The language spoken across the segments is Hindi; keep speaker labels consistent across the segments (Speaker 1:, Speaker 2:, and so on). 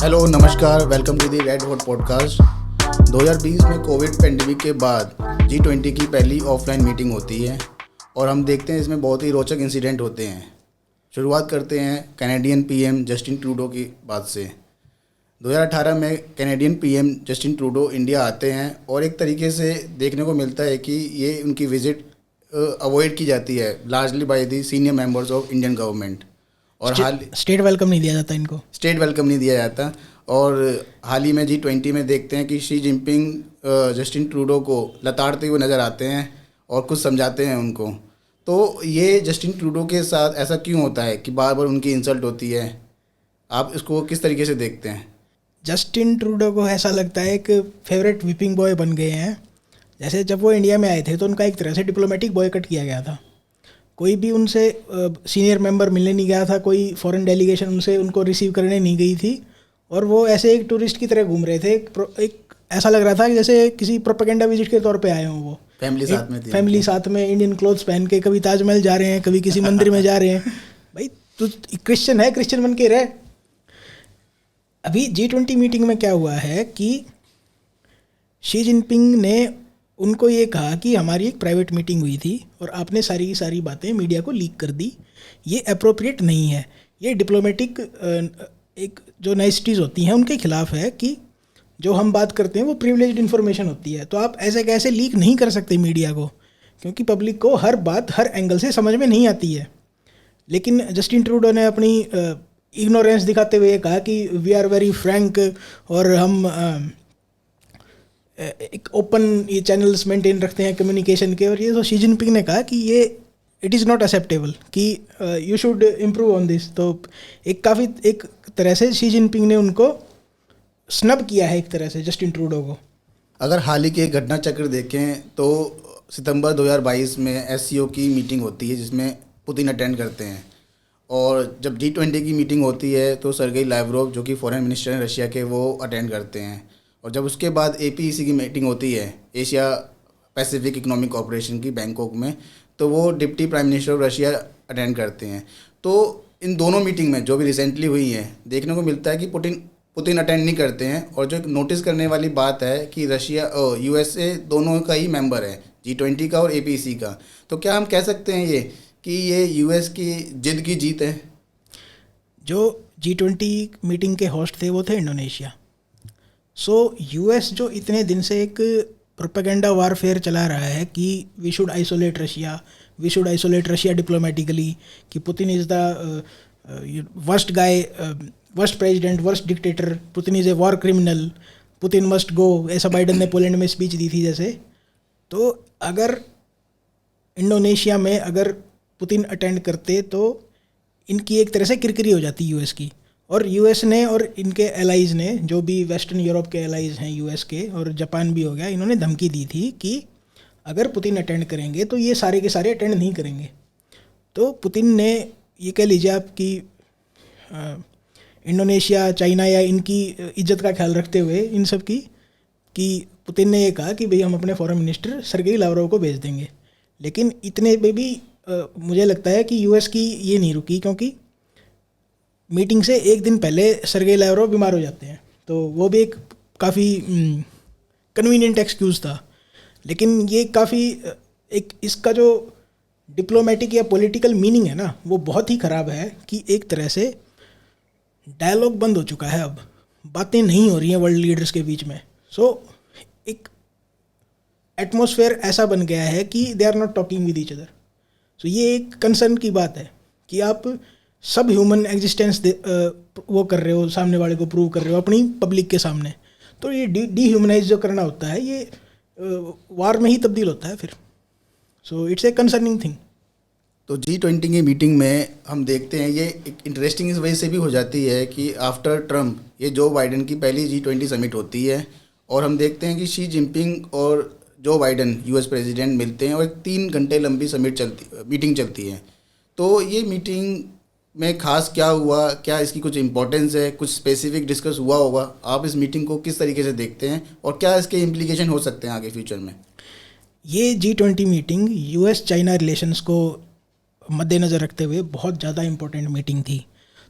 Speaker 1: हेलो नमस्कार, welcome to the red hot podcast. 2020 में कोविड पेंडेमिक के बाद G20 की पहली ऑफलाइन मीटिंग होती है और हम देखते हैं इसमें बहुत ही रोचक इंसिडेंट होते हैं। शुरुआत करते हैं कैनेडियन पीएम जस्टिन ट्रूडो की बात से। 2018 में Canadian PM Justin Trudeau India आते हैं और एक तरीके से देखने को मिलता है कि ये उनकी विजिट अवॉइड की जाती है largely by the senior members of Indian government. और
Speaker 2: स्टेट वेलकम नहीं दिया जाता इनको,
Speaker 1: स्टेट वेलकम नहीं दिया जाता। और हाल ही में G20 में देखते हैं कि शी जिनपिंग जस्टिन ट्रूडो को लताड़ते हुए नज़र आते हैं और कुछ समझाते हैं उनको। तो ये जस्टिन ट्रूडो के साथ ऐसा क्यों होता है कि बार बार उनकी इंसल्ट होती है? आप इसको किस तरीके से देखते हैं?
Speaker 2: जस्टिन ट्रूडो को ऐसा लगता है एक फेवरेट विपिंग बॉय बन गए हैं। जैसे जब वो इंडिया में आए थे तो उनका एक तरह से डिप्लोमेटिक बॉयकट किया गया था। कोई भी उनसे सीनियर मेंबर मिलने नहीं गया था, कोई फॉरेन डेलीगेशन उनको रिसीव करने नहीं गई थी और वो ऐसे एक टूरिस्ट की तरह घूम रहे थे। एक ऐसा लग रहा था कि जैसे किसी प्रोपेगेंडा विजिट के तौर पे आए हों। वो फैमिली साथ में इंडियन क्लोथ्स पहन के कभी ताजमहल जा रहे हैं, कभी किसी मंदिर में जा रहे हैं। भाई तू क्रिश्चियन है, क्रिश्चियन बन के रहे। अभी G20 मीटिंग में क्या हुआ है कि शी जिनपिंग ने उनको ये कहा कि हमारी एक प्राइवेट मीटिंग हुई थी और आपने सारी की सारी बातें मीडिया को लीक कर दी, ये अप्रोप्रिएट नहीं है। ये डिप्लोमेटिक एक जो नाइसिटीज़ होती हैं उनके खिलाफ है कि जो हम बात करते हैं वो प्रिविलेज्ड इन्फॉर्मेशन होती है। तो आप ऐसे कैसे लीक नहीं कर सकते मीडिया को, क्योंकि पब्लिक को हर बात हर एंगल से समझ में नहीं आती है। लेकिन जस्टिन ट्रूडो ने अपनी इग्नोरेंस दिखाते हुए कहा कि वी आर वेरी फ्रैंक और हम एक ओपन ये चैनल्स मेंटेन रखते हैं कम्युनिकेशन के। और ये तो शी जिनपिंग ने कहा कि ये इट इज़ नॉट एक्सेप्टेबल, कि you should improve on this. तो एक तरह से शी जिनपिंग ने उनको स्नब किया है एक तरह से जस्टिन ट्रूडो को।
Speaker 1: अगर हाल ही के घटना चक्र देखें तो सितंबर 2022 में SCO की मीटिंग होती है जिसमें पुतिन अटेंड करते हैं। और जब G20 की मीटिंग होती है तो सर्गेई लैवरोव जो कि फॉरेन मिनिस्टर हैं रशिया के, वो अटेंड करते हैं। और जब उसके बाद APEC की मीटिंग होती है, एशिया पैसिफिक इकोनॉमिक कॉर्पोरेशन की, बैंकॉक में, तो वो deputy prime minister of Russia attend करते हैं। तो इन दोनों मीटिंग में जो भी रिसेंटली हुई है देखने को मिलता है कि पुतिन अटेंड नहीं करते हैं। और जो एक नोटिस करने वाली बात है कि रशिया USA दोनों का ही मेंबर है, G20 का और APEC का। तो क्या हम कह सकते हैं ये कि ये US की जिद की जीत है?
Speaker 2: जो G20 मीटिंग के होस्ट थे वो थे इंडोनेशिया। US जो इतने दिन से एक प्रोपेगेंडा वारफेयर चला रहा है कि we should isolate Russia diplomatically, कि Putin is the worst guy, worst president, worst dictator, Putin is a war criminal, Putin must go, ऐसा बाइडन ने पोलैंड में स्पीच दी थी जैसे। तो अगर इंडोनेशिया में अगर पुतिन अटेंड करते तो इनकी एक तरह से किरकिरी हो जाती US की। और US ने और इनके एलाइज़ ने, जो भी वेस्टर्न यूरोप के एलाइज़ हैं US के, और जापान भी हो गया, इन्होंने धमकी दी थी कि अगर पुतिन अटेंड करेंगे तो ये सारे के सारे अटेंड नहीं करेंगे। तो पुतिन ने, ये कह लीजिए आप कि इंडोनेशिया, चाइना या इनकी इज्जत का ख्याल रखते हुए इन सब की, कि पुतिन ने ये कहा कि भाई हम अपने फॉरेन मिनिस्टर सर्गेई लावरोव को भेज देंगे। लेकिन इतने में भी मुझे लगता है कि US की ये नहीं रुकी, क्योंकि मीटिंग से एक दिन पहले सर्गेई लावरोव बीमार हो जाते हैं। तो वो भी एक काफ़ी कन्वीनियंट एक्सक्यूज़ था। लेकिन ये काफ़ी एक इसका जो डिप्लोमेटिक या पॉलिटिकल मीनिंग है ना, वो बहुत ही ख़राब है कि एक तरह से डायलॉग बंद हो चुका है। अब बातें नहीं हो रही हैं वर्ल्ड लीडर्स के बीच में। एक एटमॉस्फेयर ऐसा बन गया है कि they are not talking with each other. ये एक कंसर्न की बात है कि आप सब ह्यूमन एग्जिस्टेंस वो कर रहे हो, सामने वाले को प्रूव कर रहे हो अपनी पब्लिक के सामने। तो ये डीह्यूमनाइज जो करना होता है ये वार में ही तब्दील होता है फिर। It's a concerning thing.
Speaker 1: तो G20 की मीटिंग में हम देखते हैं, ये एक इंटरेस्टिंग इस वजह से भी हो जाती है कि आफ्टर ट्रम्प ये जो बाइडन की पहली G20 समिट होती है और हम देखते हैं कि शी जिनपिंग और जो बाइडन US प्रेसिडेंट मिलते हैं और एक 3 घंटे लंबी मीटिंग चलती है। तो ये मीटिंग में खास क्या हुआ, क्या इसकी कुछ इंपॉर्टेंस है, कुछ स्पेसिफिक डिस्कस हुआ होगा? आप इस मीटिंग को किस तरीके से देखते हैं और क्या इसके इम्प्लीकेशन हो सकते हैं आगे फ्यूचर में?
Speaker 2: ये G20 meeting US China relations को मद्देनज़र रखते हुए बहुत ज़्यादा इम्पोर्टेंट मीटिंग थी।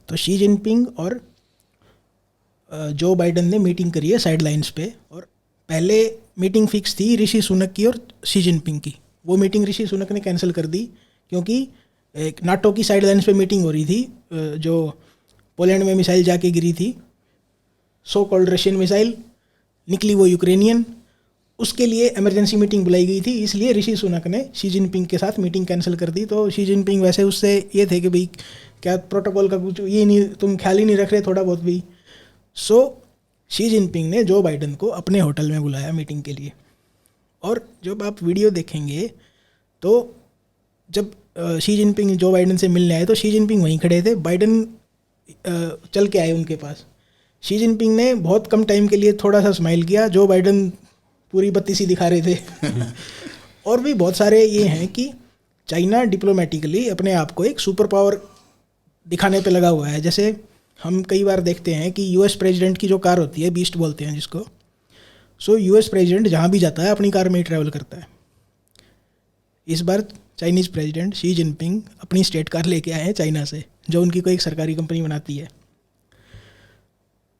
Speaker 2: तो शी जिनपिंग और जो बाइडन ने मीटिंग करी है साइड लाइन्स पे, और पहले मीटिंग फिक्स थी ऋषि सुनक की और शी जिनपिंग की। वो मीटिंग ऋषि सुनक ने कैंसिल कर दी क्योंकि एक नाटो की साइड लाइन्स पे मीटिंग हो रही थी, जो पोलैंड में मिसाइल जाके गिरी थी, सो कॉल्ड रशियन मिसाइल, निकली वो यूक्रेनियन, उसके लिए इमरजेंसी मीटिंग बुलाई गई थी। इसलिए ऋषि सुनक ने शी जिनपिंग के साथ मीटिंग कैंसिल कर दी। तो शी जिनपिंग वैसे उससे ये थे कि भाई क्या प्रोटोकॉल का कुछ ये नहीं, तुम ख्याल ही नहीं रख रहे थोड़ा बहुत भी। सो शी जिनपिंग ने जो बाइडन को अपने होटल में बुलाया मीटिंग के लिए, और जब आप वीडियो देखेंगे तो जब शी जिनपिंग जो बाइडन से मिलने आए तो शी जिनपिंग वहीं खड़े थे, बाइडन चल के आए उनके पास। शी जिनपिंग ने बहुत कम टाइम के लिए थोड़ा सा स्माइल किया, जो बाइडन पूरी बत्ती सी दिखा रहे थे। और भी बहुत सारे ये हैं कि चाइना डिप्लोमेटिकली अपने आप को एक सुपर पावर दिखाने पे लगा हुआ है। जैसे हम कई बार देखते हैं कि यूएस प्रेसिडेंट की जो कार होती है, बीस्ट बोलते हैं जिसको, सो यूएस प्रेसिडेंट जहाँ भी जाता है अपनी कार में ही ट्रैवल करता है। इस बार चाइनीज़ प्रेसिडेंट शी जिनपिंग अपनी स्टेट कार लेके आए हैं चाइना से, जो उनकी कोई एक सरकारी कंपनी बनाती है।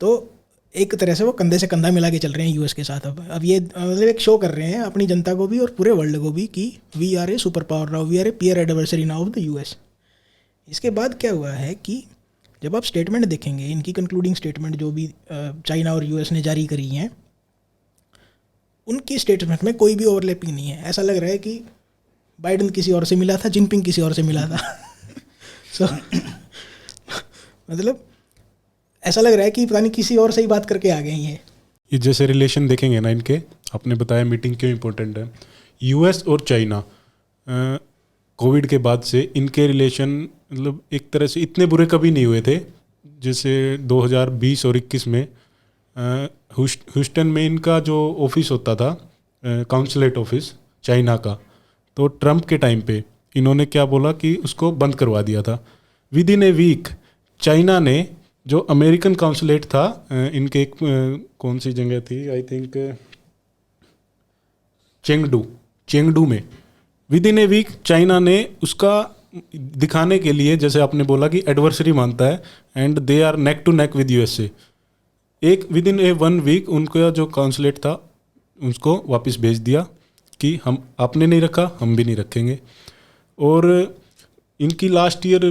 Speaker 2: तो एक तरह से वो कंधे से कंधा मिला के चल रहे हैं यूएस के साथ। अब ये मतलब एक शो कर रहे हैं अपनी जनता को भी और पूरे वर्ल्ड को भी कि we are a superpower now, we are a peer adversary now of the US. इसके बाद क्या हुआ है कि जब आप स्टेटमेंट देखेंगे, इनकी कंक्लूडिंग स्टेटमेंट जो भी चाइना और यूएस ने जारी करी हैं, उनकी स्टेटमेंट में कोई भी ओवरलैपिंग नहीं है। ऐसा लग रहा है कि बाइडन किसी और से मिला था, जिनपिंग किसी और से मिला था। सो मतलब ऐसा लग रहा है कि पता नहीं किसी और से ही बात करके आ गए हैं
Speaker 3: ये जैसे रिलेशन देखेंगे ना इनके, आपने बताया मीटिंग क्यों इम्पोर्टेंट है। यूएस और चाइना कोविड के बाद से इनके रिलेशन मतलब एक तरह से इतने बुरे कभी नहीं हुए थे। जैसे 2020 और 21 में ह्यूस्टन में इनका जो ऑफिस होता था, काउंसलेट ऑफिस चाइना का, तो ट्रंप के टाइम पे इन्होंने क्या बोला कि उसको बंद करवा दिया था। Within a week China ने जो अमेरिकन काउंसलेट था इनके कौन सी जगह थी, आई थिंक चेंगडू में, within a week China ने उसका दिखाने के लिए, जैसे आपने बोला कि एडवर्सरी मानता है and they are neck to neck with USA, एक विद इन ए 1 वीक उनका जो काउंसलेट था उसको वापस भेज दिया कि हम आपने नहीं रखा हम भी नहीं रखेंगे। और इनकी लास्ट ईयर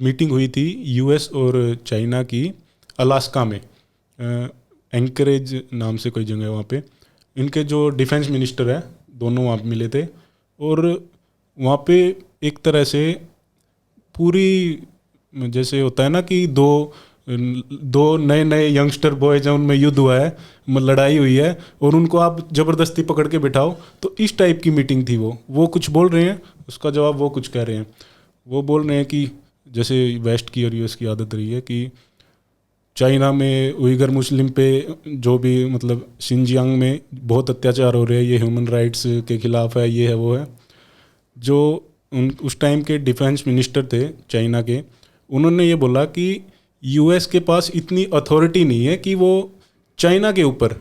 Speaker 3: मीटिंग हुई थी यूएस और चाइना की अलास्का में, एंकरेज नाम से कोई जगह है वहाँ पे। इनके जो डिफेंस मिनिस्टर है दोनों वहाँ पे मिले थे, और वहाँ पे एक तरह से पूरी जैसे होता है ना कि दो नए नए यंगस्टर बॉयज हैं, उनमें युद्ध हुआ है, लड़ाई हुई है, और उनको आप ज़बरदस्ती पकड़ के बिठाओ, तो इस टाइप की मीटिंग थी। वो कुछ बोल रहे हैं, उसका जवाब वो कुछ कह रहे हैं। वो बोल रहे हैं कि जैसे वेस्ट की और यूएस की आदत रही है कि चाइना में उइगर मुस्लिम पे जो भी मतलब शिनजियांग में बहुत अत्याचार हो रहे हैं, ये ह्यूमन राइट्स के खिलाफ है, ये है वो है। जो उस टाइम के डिफेंस मिनिस्टर थे चाइना के, उन्होंने ये बोला कि यूएस के पास इतनी अथॉरिटी नहीं है कि वो चाइना के ऊपर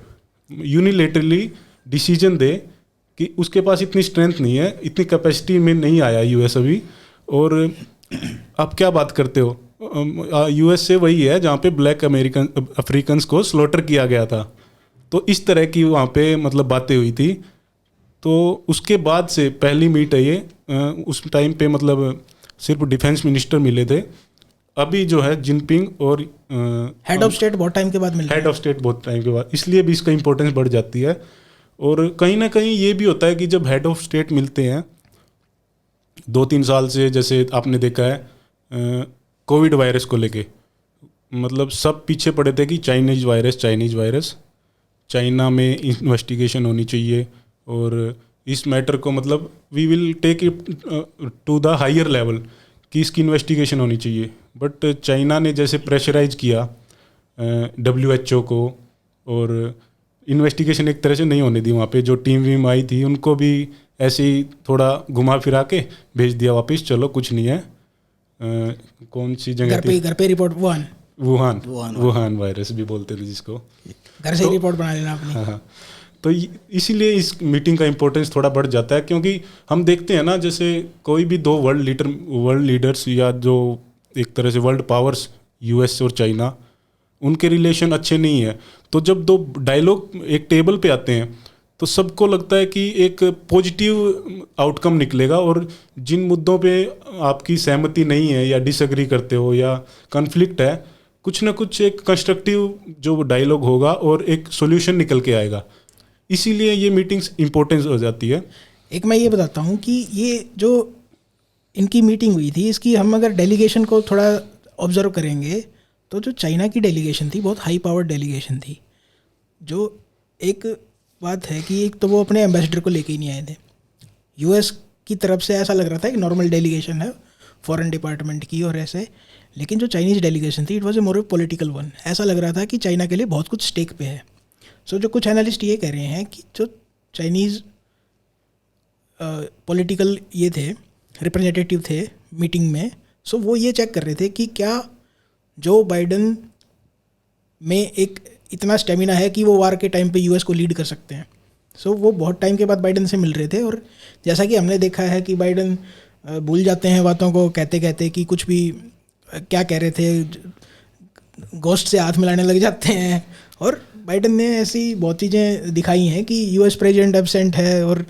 Speaker 3: यूनिलेटरली डिसीजन दे, कि उसके पास इतनी स्ट्रेंथ नहीं है, इतनी कैपेसिटी में नहीं आया यूएस अभी। और आप क्या बात करते हो, यूएस से वही है जहाँ पे ब्लैक अफ्रीकन्स को स्लॉटर किया गया था। तो इस तरह की वहाँ पे मतलब बातें हुई थी। तो उसके बाद से पहली मीट है ये, उस टाइम पे मतलब सिर्फ डिफेंस मिनिस्टर मिले थे। अभी जो है जिनपिंग और
Speaker 2: हेड ऑफ स्टेट बहुत टाइम के बाद मिले,
Speaker 3: हेड ऑफ स्टेट बहुत टाइम के बाद, इसलिए भी इसका इंपॉर्टेंस बढ़ जाती है। और कहीं ना कहीं ये भी होता है कि जब हेड ऑफ स्टेट मिलते हैं 2-3 साल से, जैसे आपने देखा है कोविड वायरस को लेके, मतलब सब पीछे पड़े थे कि चाइनीज वायरस चाइना में इन्वेस्टिगेशन होनी चाहिए, और इस मैटर को मतलब we will take it to the higher level कि इसकी इन्वेस्टिगेशन होनी चाहिए। बट चाइना ने जैसे प्रेशराइज किया WHO को, और इन्वेस्टिगेशन एक तरह से नहीं होने दी। वहाँ पे जो टीम वीम आई थी उनको भी ऐसे ही थोड़ा घुमा फिरा के भेज दिया वापस, चलो कुछ नहीं है। कौन सी जगह थी,
Speaker 2: घर पे रिपोर्ट,
Speaker 3: वुहान वायरस भी बोलते थे जिसको,
Speaker 2: घर से रिपोर्ट बना लेना अपनी।
Speaker 3: हाँ। तो इसीलिए इस मीटिंग का इम्पोर्टेंस थोड़ा बढ़ जाता है, क्योंकि हम देखते हैं ना जैसे कोई भी 2 वर्ल्ड लीडर्स या जो एक तरह से वर्ल्ड पावर्स यूएस और चाइना, उनके रिलेशन अच्छे नहीं है, तो जब दो डायलॉग एक टेबल पे आते हैं तो सबको लगता है कि एक पॉजिटिव आउटकम निकलेगा, और जिन मुद्दों पे आपकी सहमति नहीं है या डिसएग्री करते हो या कन्फ्लिक्ट है, कुछ ना कुछ एक कंस्ट्रक्टिव जो डायलॉग होगा और एक सॉल्यूशन निकल के आएगा। इसीलिए ये मीटिंग्स इंपॉर्टेंस हो जाती है।
Speaker 2: एक मैं ये बताता हूँ कि ये जो इनकी मीटिंग हुई थी, इसकी हम अगर डेलीगेशन को थोड़ा ऑब्जर्व करेंगे तो जो चाइना की डेलीगेशन थी बहुत हाई पावर्ड डेलीगेशन थी। जो एक बात है कि एक तो वो अपने एम्बेसडर को लेके ही नहीं आए थे। यूएस की तरफ से ऐसा लग रहा था कि नॉर्मल डेलीगेशन है फॉरेन डिपार्टमेंट की और ऐसे, लेकिन जो चाइनीज़ डेलीगेशन थी it was a more political one. ऐसा लग रहा था कि चाइना के लिए बहुत कुछ स्टेक पे है। सो जो कुछ एनालिस्ट ये कह रहे हैं कि जो चाइनीज़ पॉलिटिकल ये थे, रिप्रेजेंटेटिव थे मीटिंग में, सो वो ये चेक कर रहे थे कि क्या जो बाइडन में एक इतना स्टेमिना है कि वो वार के टाइम पे यूएस को लीड कर सकते हैं। सो वो बहुत टाइम के बाद बाइडन से मिल रहे थे, और जैसा कि हमने देखा है कि बाइडन भूल जाते हैं बातों को कहते कहते कि कुछ भी क्या कह रहे थे, गोश्त से हाथ मिलाने लग जाते हैं। और बाइडन ने ऐसी बहुत चीज़ें दिखाई हैं कि यूएस प्रेसिडेंट एब्सेंट है और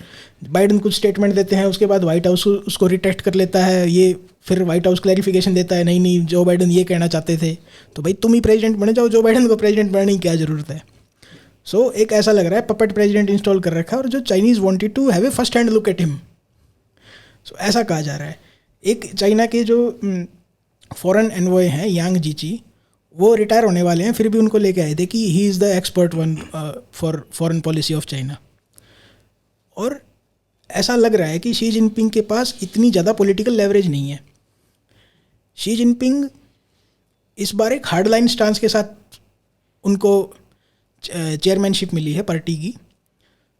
Speaker 2: बाइडन कुछ स्टेटमेंट देते हैं, उसके बाद वाइट हाउस उसको रिट्रैक्ट कर लेता है, ये फिर वाइट हाउस क्लैरिफिकेशन देता है नहीं नहीं जो बाइडन ये कहना चाहते थे। तो भाई तुम ही प्रेसिडेंट बने जाओ, जो बाइडन को प्रेसिडेंट बनने की क्या ज़रूरत है। सो एक ऐसा लग रहा है पपेट प्रेसिडेंट इंस्टॉल कर रखा है, और जो Chinese wanted to have a first hand look at him. So ऐसा कहा जा रहा है। एक चाइना के जो फॉरेन एनवॉय हैं यांग जीची, वो रिटायर होने वाले हैं, फिर भी उनको लेके आए थे कि he is the expert one for foreign policy of China. और ऐसा लग रहा है कि शी जिनपिंग के पास इतनी ज़्यादा पॉलिटिकल लेवरेज नहीं है। शी जिनपिंग इस बार एक हार्ड लाइन स्टांस के साथ उनको चेयरमैनशिप मिली है पार्टी की।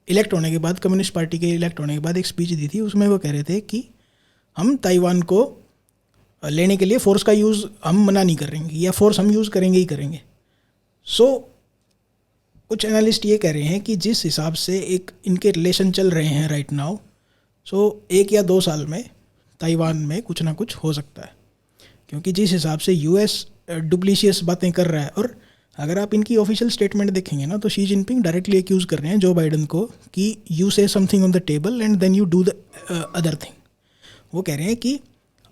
Speaker 2: इलेक्ट होने के बाद, कम्युनिस्ट पार्टी के इलेक्ट होने के बाद एक स्पीच दी थी, उसमें वो कह रहे थे कि हम ताइवान को लेने के लिए फोर्स का यूज़ हम मना नहीं करेंगे, या फोर्स हम यूज़ करेंगे ही करेंगे। सो कुछ एनालिस्ट ये कह रहे हैं कि जिस हिसाब से एक इनके रिलेशन चल रहे हैं राइट नाउ, सो 1 या 2 साल में ताइवान में कुछ ना कुछ हो सकता है, क्योंकि जिस हिसाब से यूएस डुप्लीशियस बातें कर रहा है। और अगर आप इनकी ऑफिशियल स्टेटमेंट देखेंगे ना, तो शी जिनपिंग डायरेक्टली एक्यूज़ कर रहे हैं जो बाइडन को कि you say something on the table and then you do the other thing. वो कह रहे हैं कि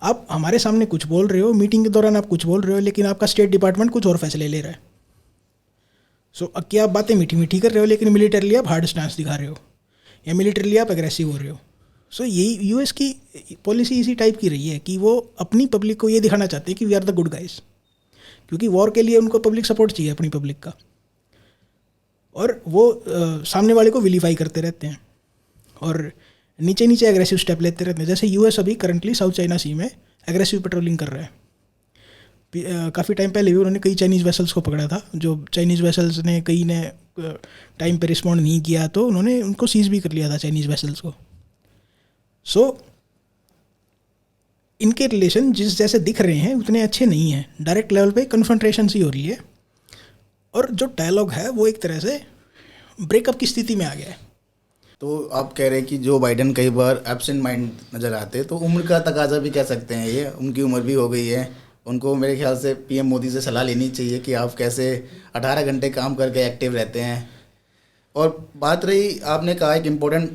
Speaker 2: आप हमारे सामने कुछ बोल रहे हो, मीटिंग के दौरान आप कुछ बोल रहे हो, लेकिन आपका स्टेट डिपार्टमेंट कुछ और फैसले ले रहा है। सो कि आप बातें मीठी मीठी कर रहे हो, लेकिन मिलिटरीली आप हार्ड स्टांस दिखा रहे हो, या मिलिटरीली आप एग्रेसिव हो रहे हो। सो यही यूएस की पॉलिसी इसी टाइप की रही है कि वो अपनी पब्लिक को ये दिखाना चाहते हैं कि we are the good guys, क्योंकि वॉर के लिए उनको पब्लिक सपोर्ट चाहिए अपनी पब्लिक का, और वो सामने वाले को विलीफाई करते रहते हैं और नीचे नीचे एग्रेसिव स्टेप लेते रहते हैं। जैसे यूएस अभी करंटली साउथ चाइना सी में एग्रेसिव पेट्रोलिंग कर रहा है। काफ़ी टाइम पहले भी उन्होंने कई चाइनीज़ वेसल्स को पकड़ा था, जो चाइनीज़ वेसल्स ने कई ने टाइम पे रिस्पॉन्ड नहीं किया, तो उन्होंने उनको सीज भी कर लिया था चाइनीज़ वेसल्स को। सो इनके रिलेशन जिस जैसे दिख रहे हैं उतने अच्छे नहीं हैं, डायरेक्ट लेवल पे कन्फ्रंटेशन सी हो रही है, और जो डायलॉग है वो एक तरह से ब्रेकअप की स्थिति में आ गया है।
Speaker 1: तो आप कह रहे हैं कि जो बाइडन कई बार एब्सेंट माइंड नज़र आते हैं, तो उम्र का तकाजा भी कह सकते हैं, ये उनकी उम्र भी हो गई है, उनको मेरे ख्याल से पीएम मोदी से सलाह लेनी चाहिए कि आप कैसे 18 घंटे काम करके एक्टिव रहते हैं। और बात रही, आपने कहा एक इम्पोर्टेंट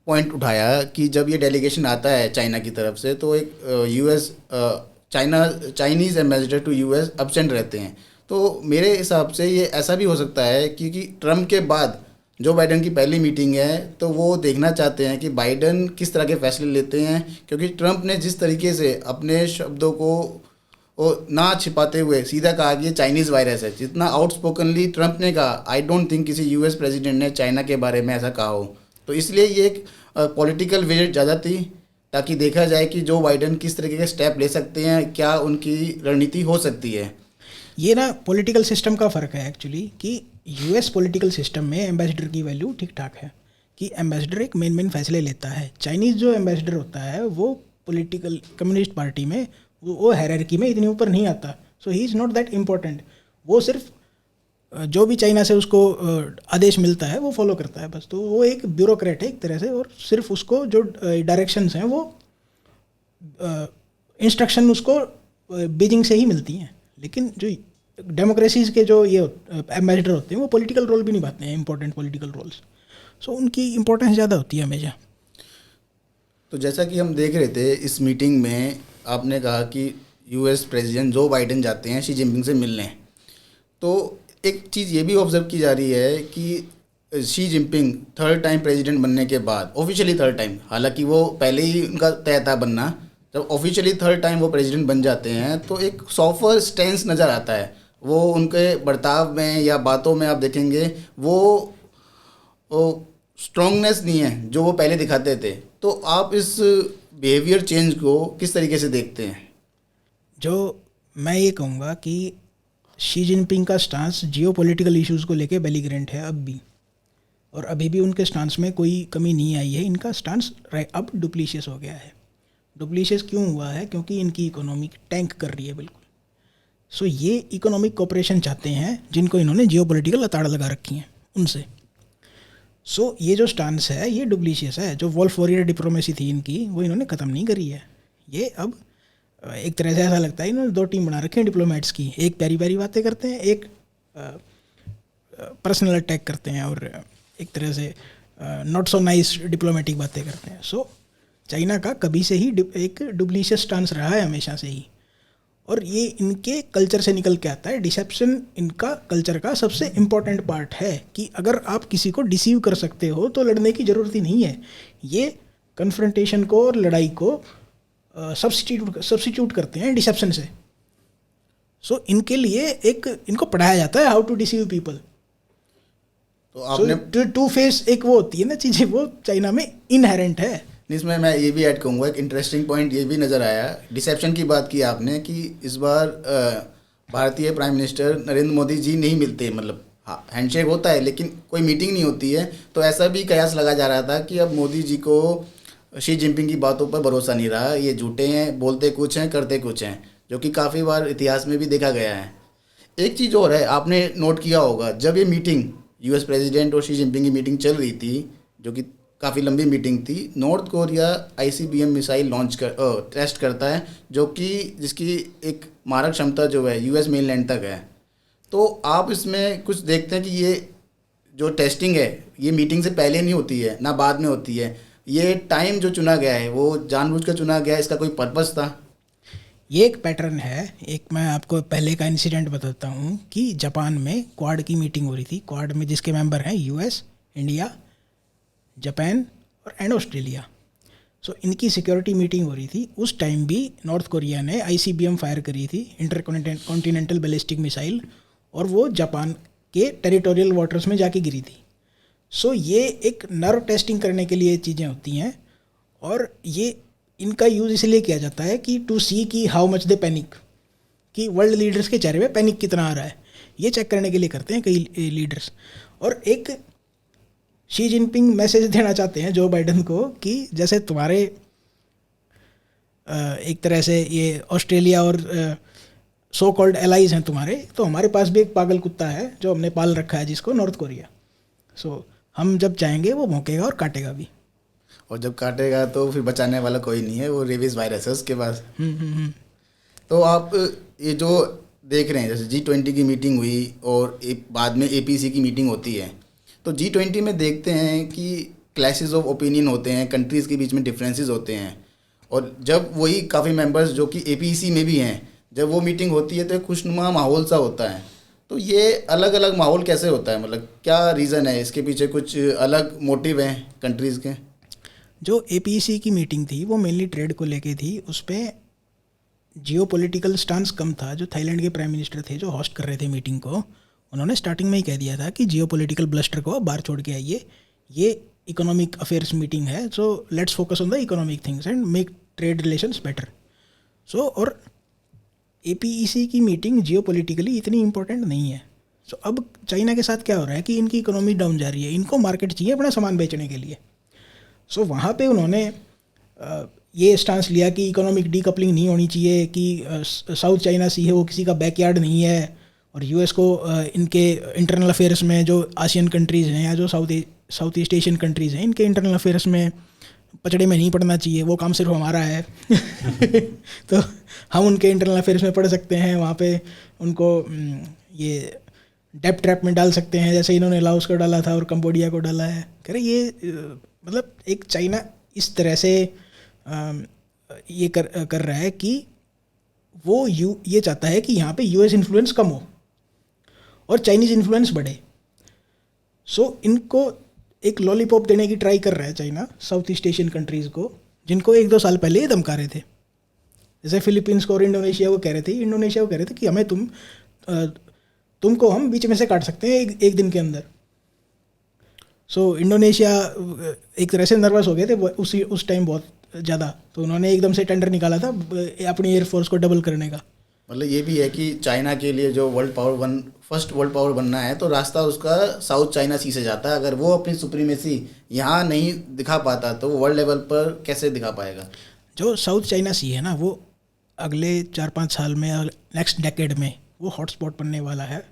Speaker 1: पॉइंट उठाया कि जब ये डेलीगेशन आता है चाइना की तरफ से, तो एक Chinese ambassador to US absent रहते हैं। तो मेरे हिसाब से ये ऐसा भी हो सकता है क्योंकि ट्रम्प के बाद जो बाइडन की पहली मीटिंग है, तो वो देखना चाहते हैं कि बाइडन किस तरह के फैसले लेते हैं, क्योंकि ट्रम्प ने जिस तरीके से अपने शब्दों को ना छिपाते हुए सीधा कहा कि ये चाइनीज़ वायरस है, जितना आउटस्पोकनली ट्रम्प ने कहा, आई डोंट थिंक किसी यूएस प्रेसिडेंट ने चाइना के बारे में ऐसा कहा हो। तो इसलिए ये एक पॉलिटिकल विजिट ज़्यादा थी, ताकि देखा जाए कि जो बाइडन किस तरीके के स्टेप ले सकते हैं, क्या उनकी रणनीति हो सकती है।
Speaker 2: ये ना पॉलिटिकल सिस्टम का फ़र्क है एक्चुअली, कि यूएस पॉलिटिकल सिस्टम में एम्बेसडर की वैल्यू ठीक ठाक है, कि एम्बेसडर एक मेन फैसले लेता है। चाइनीज़ जो एम्बेसडर होता है वो पॉलिटिकल कम्युनिस्ट पार्टी में वो हायरार्की में इतनी ऊपर नहीं आता। So he is not that important. वो सिर्फ जो भी चाइना से उसको आदेश मिलता है वो फॉलो करता है बस। तो वो एक ब्यूरोक्रेट है एक तरह से, और सिर्फ उसको जो डायरेक्शंस हैं वो इंस्ट्रक्शन उसको बीजिंग से ही मिलती हैं। लेकिन जो डेमोक्रेसीज के जो ये एम्बेसडर होते हैं वो पॉलिटिकल रोल भी निभाते हैं, इंपॉर्टेंट पॉलिटिकल रोल्स, सो उनकी इम्पोर्टेंस ज़्यादा होती है हमेशा।
Speaker 1: तो जैसा कि हम देख रहे थे इस मीटिंग में, आपने कहा कि यूएस प्रेसिडेंट जो बाइडेन जाते हैं शी जिनपिंग से मिलने, तो एक चीज़ ये भी ऑब्जर्व की जा रही है कि Xi Jinping third time president बनने के बाद, ऑफिशियली थर्ड टाइम, हालांकि वो पहले ही उनका तय था बनना, जब ऑफिशियली थर्ड टाइम वो प्रेसिडेंट बन जाते हैं तो एक सॉफ्टर स्टेंस नज़र आता है। वो उनके बर्ताव में या बातों में आप देखेंगे वो स्ट्रॉन्गनेस नहीं है जो वो पहले दिखाते थे। तो आप इस बिहेवियर चेंज को किस तरीके से देखते हैं?
Speaker 2: जो मैं ये कहूँगा कि शी जिनपिंग का स्टांस जियोपॉलिटिकल इश्यूज़ को लेके बेलिग्रेंट है अब भी, और अभी भी उनके स्टांस में कोई कमी नहीं आई है। इनका स्टांस अब डुप्लीशियस हो गया है। डुप्लीशियस क्यों हुआ है? क्योंकि इनकी इकोनॉमी टैंक कर रही है बिल्कुल। सो ये इकोनॉमिक कोऑपरेशन चाहते हैं जिनको इन्होंने जियोपॉलिटिकल अताड़ लगा रखी हैं उनसे। सो ये जो स्टांस है ये डुप्लीशियस है। जो वॉल्फ वॉरियर डिप्लोमेसी थी इनकी वो इन्होंने ख़त्म नहीं करी है। ये अब एक तरह से ऐसा लगता है इन्होंने दो टीम बना रखी है डिप्लोमेट्स की, एक प्यारी प्यारी बातें करते हैं, एक पर्सनल अटैक करते हैं, और एक तरह से नॉट सो नाइस डिप्लोमेटिक बातें करते हैं। सो चाइना का कभी से ही एक डुप्लीशियस स्टांस रहा है हमेशा से ही, और ये इनके कल्चर से निकल के आता है। डिसेप्शन इनका कल्चर का सबसे इम्पॉर्टेंट पार्ट है कि अगर आप किसी को डिसीव कर सकते हो तो लड़ने की ज़रूरत ही नहीं है। ये कन्फ्रंटेशन को और लड़ाई को सब्स्टिट्यूट करते हैं डिसेप्शन से। सो इनके लिए इनको पढ़ाया जाता है हाउ टू डिसीव पीपल।
Speaker 1: तो आपने
Speaker 2: टू फेस एक वो होती है ना चीज़ें, वो चाइना में इनहेरेंट है।
Speaker 1: इसमें मैं ये भी ऐड करूँगा, एक इंटरेस्टिंग पॉइंट ये भी नज़र आया, डिसेप्शन की बात की आपने कि इस बार भारतीय प्राइम मिनिस्टर नरेंद्र मोदी जी नहीं मिलते, मतलब हाँ हैंडशेक होता है लेकिन कोई मीटिंग नहीं होती है। तो ऐसा भी कयास लगा जा रहा था कि अब मोदी जी को शी जिनपिंग की बातों पर भरोसा नहीं रहा, ये झूठे हैं, बोलते कुछ हैं करते कुछ हैं, जो कि काफ़ी बार इतिहास में भी देखा गया है। एक चीज़ और है, आपने नोट किया होगा, जब ये मीटिंग यूएस प्रेसिडेंट और शी जिनपिंग की मीटिंग चल रही थी, जो कि काफ़ी लंबी मीटिंग थी, North Korea ICBM missile test करता है, जो कि जिसकी एक मारक क्षमता जो है यूएस मेनलैंड तक है। तो आप इसमें कुछ देखते हैं कि ये जो टेस्टिंग है ये मीटिंग से पहले नहीं होती है ना बाद में होती है, ये टाइम जो चुना गया है वो जानबूझ कर चुना गया है, इसका कोई पर्पस था?
Speaker 2: ये एक पैटर्न है। एक मैं आपको पहले का इंसिडेंट बताता हूँ कि जापान में क्वाड की मीटिंग हो रही थी। क्वाड में जिसके मेंबर हैं यूएस, इंडिया, जापान और ऑस्ट्रेलिया। सो इनकी सिक्योरिटी मीटिंग हो रही थी। उस टाइम भी नॉर्थ कोरिया ने ICBM फायर करी थी, इंटरकॉन्टिनेंटल बैलिस्टिक मिसाइल, और वो जापान के टेरिटोरियल वाटर्स में जाके गिरी थी। सो ये एक नर्व टेस्टिंग करने के लिए चीज़ें होती हैं, और ये इनका यूज़ इसलिए किया जाता है कि टू सी कि हाउ मच दे पैनिक, कि वर्ल्ड लीडर्स के चेहरे पे पैनिक कितना आ रहा है, ये चेक करने के लिए करते हैं कई लीडर्स। और एक शी जिनपिंग मैसेज देना चाहते हैं जो बाइडन को कि जैसे तुम्हारे एक तरह से ये ऑस्ट्रेलिया और सो कॉल्ड एलाइज हैं तुम्हारे, तो हमारे पास भी एक पागल कुत्ता है जो हमने पाल रखा है जिसको नॉर्थ कोरिया। सो हम जब चाहेंगे वो भौंकेगा और काटेगा भी,
Speaker 1: और जब काटेगा तो फिर बचाने वाला कोई नहीं है, वो रेबीज वायरस है उसके पास। तो आप ये जो देख रहे हैं जैसे G20 की मीटिंग हुई और बाद में APEC की मीटिंग होती है, तो G20 में देखते हैं कि क्लैशेस ऑफ ओपिनियन होते हैं, कंट्रीज़ के बीच में डिफरेंसेस होते हैं, और जब वही काफ़ी मेंबर्स जो कि APEC में भी हैं, जब वो मीटिंग होती है तो एक खुशनुमा माहौल सा होता है। तो ये अलग अलग माहौल कैसे होता है, मतलब क्या रीज़न है इसके पीछे? कुछ अलग मोटिव हैं कंट्रीज़ के?
Speaker 2: जो APEC की मीटिंग थी वो मेनली ट्रेड को लेके थी, उस पर जियोपॉलिटिकल स्टांस कम था। जो थाईलैंड के प्राइम मिनिस्टर थे जो होस्ट कर रहे थे मीटिंग को, उन्होंने स्टार्टिंग में ही कह दिया था कि जियोपॉलिटिकल ब्लस्टर को बाहर छोड़ के आइए, ये इकोनॉमिक अफेयर्स मीटिंग है, so let's focus on the economic things and make trade relations better. So और APEC की मीटिंग जियोपॉलिटिकली इतनी इंपॉर्टेंट नहीं है। सो अब चाइना के साथ क्या हो रहा है कि इनकी इकोनॉमी डाउन जा रही है, इनको मार्केट चाहिए अपना सामान बेचने के लिए। सो वहाँ पे उन्होंने ये स्टांस लिया कि इकोनॉमिक डीकपलिंग नहीं होनी चाहिए, कि साउथ चाइना सी है वो किसी का बैकयार्ड नहीं है, और US को इनके इंटरनल अफेयर्स में जो आसियन कंट्रीज़ हैं या जो साउथ ईस्ट एशियन कंट्रीज़ हैं इनके इंटरनल अफेयर्स में पचड़े में नहीं पड़ना चाहिए, वो काम सिर्फ हमारा है। तो हम उनके इंटरनल अफेयर्स में पढ़ सकते हैं, वहाँ पे उनको ये डेप्ट ट्रैप में डाल सकते हैं, जैसे इन्होंने लाओस को डाला था और कंबोडिया को डाला है। कह रहे ये मतलब एक चाइना इस तरह से ये कर रहा है कि वो ये चाहता है कि यहाँ पे यूएस इन्फ्लुएंस कम हो और चाइनीज़ इन्फ्लुएंस बढ़े। सो इनको एक लॉलीपॉप देने की ट्राई कर रहा है China south east Asian countries को, जिनको 1-2 साल पहले ये धमका रहे थे। जैसे फिलीपींस को और इंडोनेशिया को कह रहे थे कि हमें तुमको हम बीच में से काट सकते हैं एक दिन के अंदर। सो इंडोनेशिया एक तरह से नर्वस हो गए थे उस टाइम बहुत ज़्यादा, तो उन्होंने एकदम से टेंडर निकाला था अपनी एयरफोर्स को डबल करने का।
Speaker 1: मतलब ये भी है कि चाइना के लिए जो फर्स्ट वर्ल्ड पावर बनना है तो रास्ता उसका साउथ चाइना सी से जाता है। अगर वो अपनी सुप्रीमेसी यहाँ नहीं दिखा पाता तो वो वर्ल्ड लेवल पर कैसे दिखा पाएगा?
Speaker 2: जो साउथ चाइना सी है ना, वो अगले 4-5 साल में, नेक्स्ट डेकेड में वो हॉटस्पॉट बनने वाला है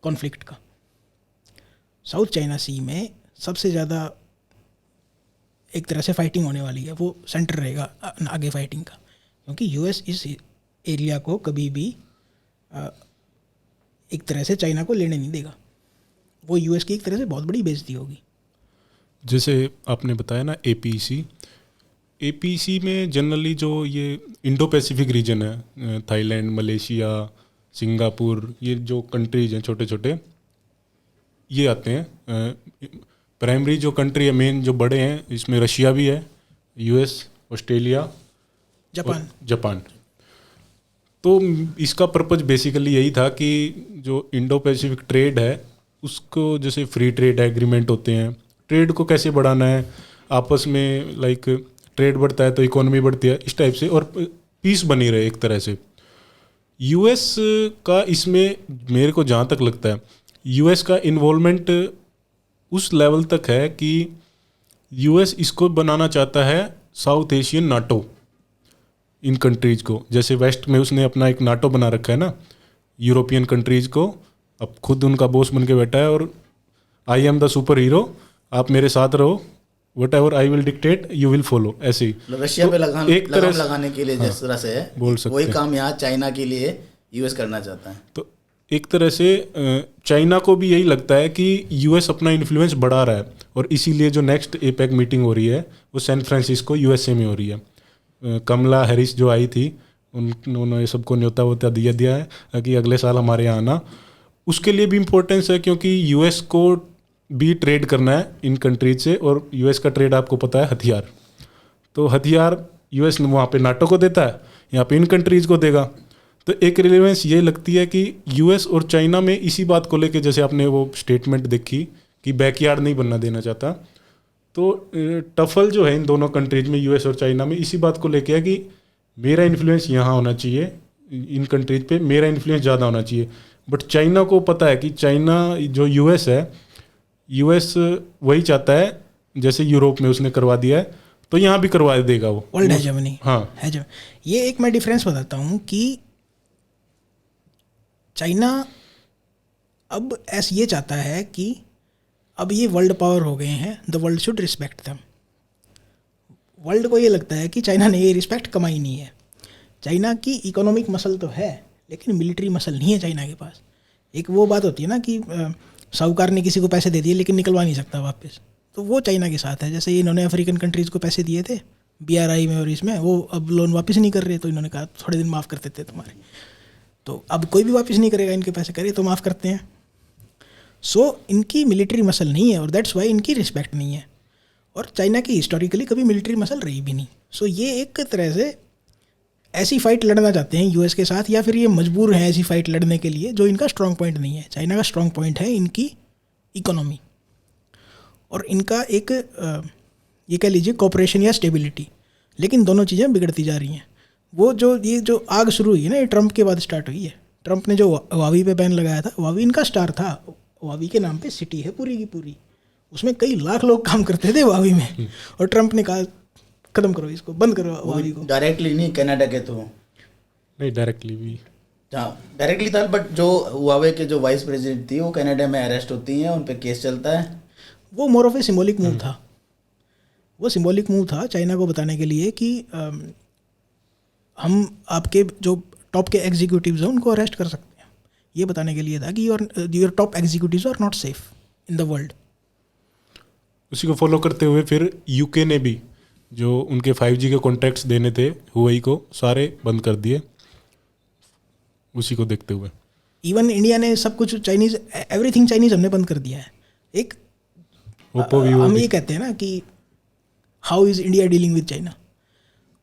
Speaker 2: कॉन्फ्लिक्ट का। साउथ चाइना सी में सबसे ज़्यादा एक तरह से फाइटिंग होने वाली है, वो सेंटर रहेगा आगे फाइटिंग का, क्योंकि यूएस इस एरिया को कभी भी एक तरह से चाइना को लेने नहीं देगा। वो यूएस की एक तरह से बहुत बड़ी बेइज्जती होगी।
Speaker 3: जैसे आपने बताया ना एपीसी में जनरली जो ये इंडो पैसिफिक रीजन है, थाईलैंड, मलेशिया, सिंगापुर, ये जो कंट्रीज हैं छोटे छोटे, ये आते हैं। प्राइमरी जो कंट्री है, मेन जो बड़े हैं, इसमें रशिया भी है, यूएस, ऑस्ट्रेलिया, जापान। तो इसका पर्पज बेसिकली यही था कि जो इंडो पैसिफिक ट्रेड है उसको, जैसे फ्री ट्रेड एग्रीमेंट होते हैं, ट्रेड को कैसे बढ़ाना है आपस में, लाइक ट्रेड बढ़ता है तो इकोनॉमी बढ़ती है, इस टाइप से, और पीस बनी रहे एक तरह से। यूएस का इसमें मेरे को जहाँ तक लगता है यूएस का इन्वॉल्वमेंट उस लेवल तक है कि यूएस इसको बनाना चाहता है साउथ एशियन नाटो इन कंट्रीज़ को। जैसे वेस्ट में उसने अपना एक नाटो बना रखा है ना, यूरोपियन कंट्रीज़ को, अब खुद उनका बॉस बन के बैठा है, और I am the super hero, आप मेरे साथ रहो, what ever I will dictate you will follow, ऐसे ही।
Speaker 1: रशिया
Speaker 3: तो
Speaker 1: पे लगाने के लिए जिस तरह से है,
Speaker 3: बोल सकते
Speaker 1: वही काम यहाँ चाइना के लिए यूएस करना चाहता है।
Speaker 3: तो एक तरह से चाइना को भी यही लगता है कि यूएस अपना इन्फ्लुएंस बढ़ा रहा है, और इसीलिए जो नेक्स्ट एपेक मीटिंग हो रही है वो सैन फ्रांसिस्को यूएसए में हो रही है। कमला हैरिस जो आई थी, उन्होंने सबको न्योता वोता दिया है कि अगले साल हमारे यहाँ आना। उसके लिए भी इम्पोर्टेंस है, क्योंकि यूएस को भी ट्रेड करना है इन कंट्रीज से, और यूएस का ट्रेड आपको पता है हथियार। तो हथियार यूएस वहाँ पे नाटो को देता है, यहाँ पे इन कंट्रीज को देगा। तो एक रिलेवेंस ये लगती है कि यूएस और चाइना में इसी बात को लेके, जैसे आपने वो स्टेटमेंट देखी कि बैकयार्ड नहीं बनना देना चाहता, तो टफल जो है इन दोनों कंट्रीज में, यूएस और चाइना में, इसी बात को लेके है कि मेरा इन्फ्लुएंस यहाँ होना चाहिए, इन कंट्रीज पे मेरा इन्फ्लुएंस ज़्यादा होना चाहिए। बट चाइना को पता है कि चाइना जो यूएस है, यूएस वही चाहता है जैसे यूरोप में उसने करवा दिया है, तो यहाँ भी करवा देगा वो
Speaker 2: वर्ल्ड हेजेमनी।
Speaker 3: हाँ,
Speaker 2: ये एक मैं डिफरेंस बताता हूँ कि चाइना अब ऐसा ये चाहता है कि अब ये वर्ल्ड पावर हो गए हैं, the world should respect them. World को ये लगता है कि चाइना ने ये रिस्पेक्ट कमाई नहीं है। चाइना की इकोनॉमिक मसल तो है, लेकिन मिलिट्री मसल नहीं है चाइना के पास। एक वो बात होती है ना कि साहूकार ने किसी को पैसे दे दिए लेकिन निकलवा नहीं सकता वापस, तो वो चाइना के साथ है। जैसे इन्होंने अफ्रीकन कंट्रीज़ को पैसे दिए थे BRI में, और इसमें वो अब लोन वापस नहीं कर रहे, तो इन्होंने कहा थोड़े दिन माफ़ कर देते तुम्हारे। तो अब कोई भी वापस नहीं करेगा इनके पैसे, करे तो माफ़ करते हैं। सो इनकी मिलिट्री मसल नहीं है, और दैट्स वाई इनकी रिस्पेक्ट नहीं है। और चाइना की हिस्टोरिकली कभी मिलिट्री मसल रही भी नहीं। सो ये एक तरह से ऐसी फाइट लड़ना चाहते हैं यूएस के साथ, या फिर ये मजबूर हैं ऐसी फाइट लड़ने के लिए जो इनका स्ट्रॉन्ग पॉइंट नहीं है। चाइना का स्ट्रॉन्ग पॉइंट है इनकी इकोनॉमी, और इनका एक ये कह लीजिए कॉपरेशन या स्टेबिलिटी। लेकिन दोनों चीज़ें बिगड़ती जा रही हैं। वो ये जो आग शुरू हुई है ना, ये ट्रंप के बाद स्टार्ट हुई है। ट्रंप ने जो वावी पे बैन लगाया था, वावी इनका स्टार था। वावी के नाम पे सिटी है पूरी की पूरी, उसमें कई लाख लोग काम करते थे वावी में, और ट्रंप ने कहा खत्म करो इसको, बंद करो वावी को।
Speaker 1: डायरेक्टली नहीं, कनाडा के थ्रू
Speaker 3: नहीं, डायरेक्टली भी,
Speaker 1: हाँ डायरेक्टली था, बट जो हुआवे के जो वाइस प्रेसिडेंट थी वो कनाडा में अरेस्ट होती हैं, उन पे केस चलता है।
Speaker 2: वो more of a symbolic move था। वो सिंबॉलिक मूव था चाइना को बताने के लिए कि हम आपके जो टॉप के एग्जीक्यूटिव्स हैं उनको अरेस्ट कर सकते हैं, ये बताने के लिए था कि your top executives are not safe in the world.
Speaker 3: उसी को फॉलो करते हुए फिर यूके ने भी जो उनके 5G के कॉन्ट्रैक्ट्स देने थे हुआई को सारे बंद कर दिए। उसी को देखते हुए
Speaker 2: इवन इंडिया ने सब कुछ चाइनीज, एवरीथिंग चाइनीज हमने बंद कर दिया है। एक
Speaker 3: ओप्पो वीवो
Speaker 2: हम ये कहते हैं ना कि how is India dealing with China.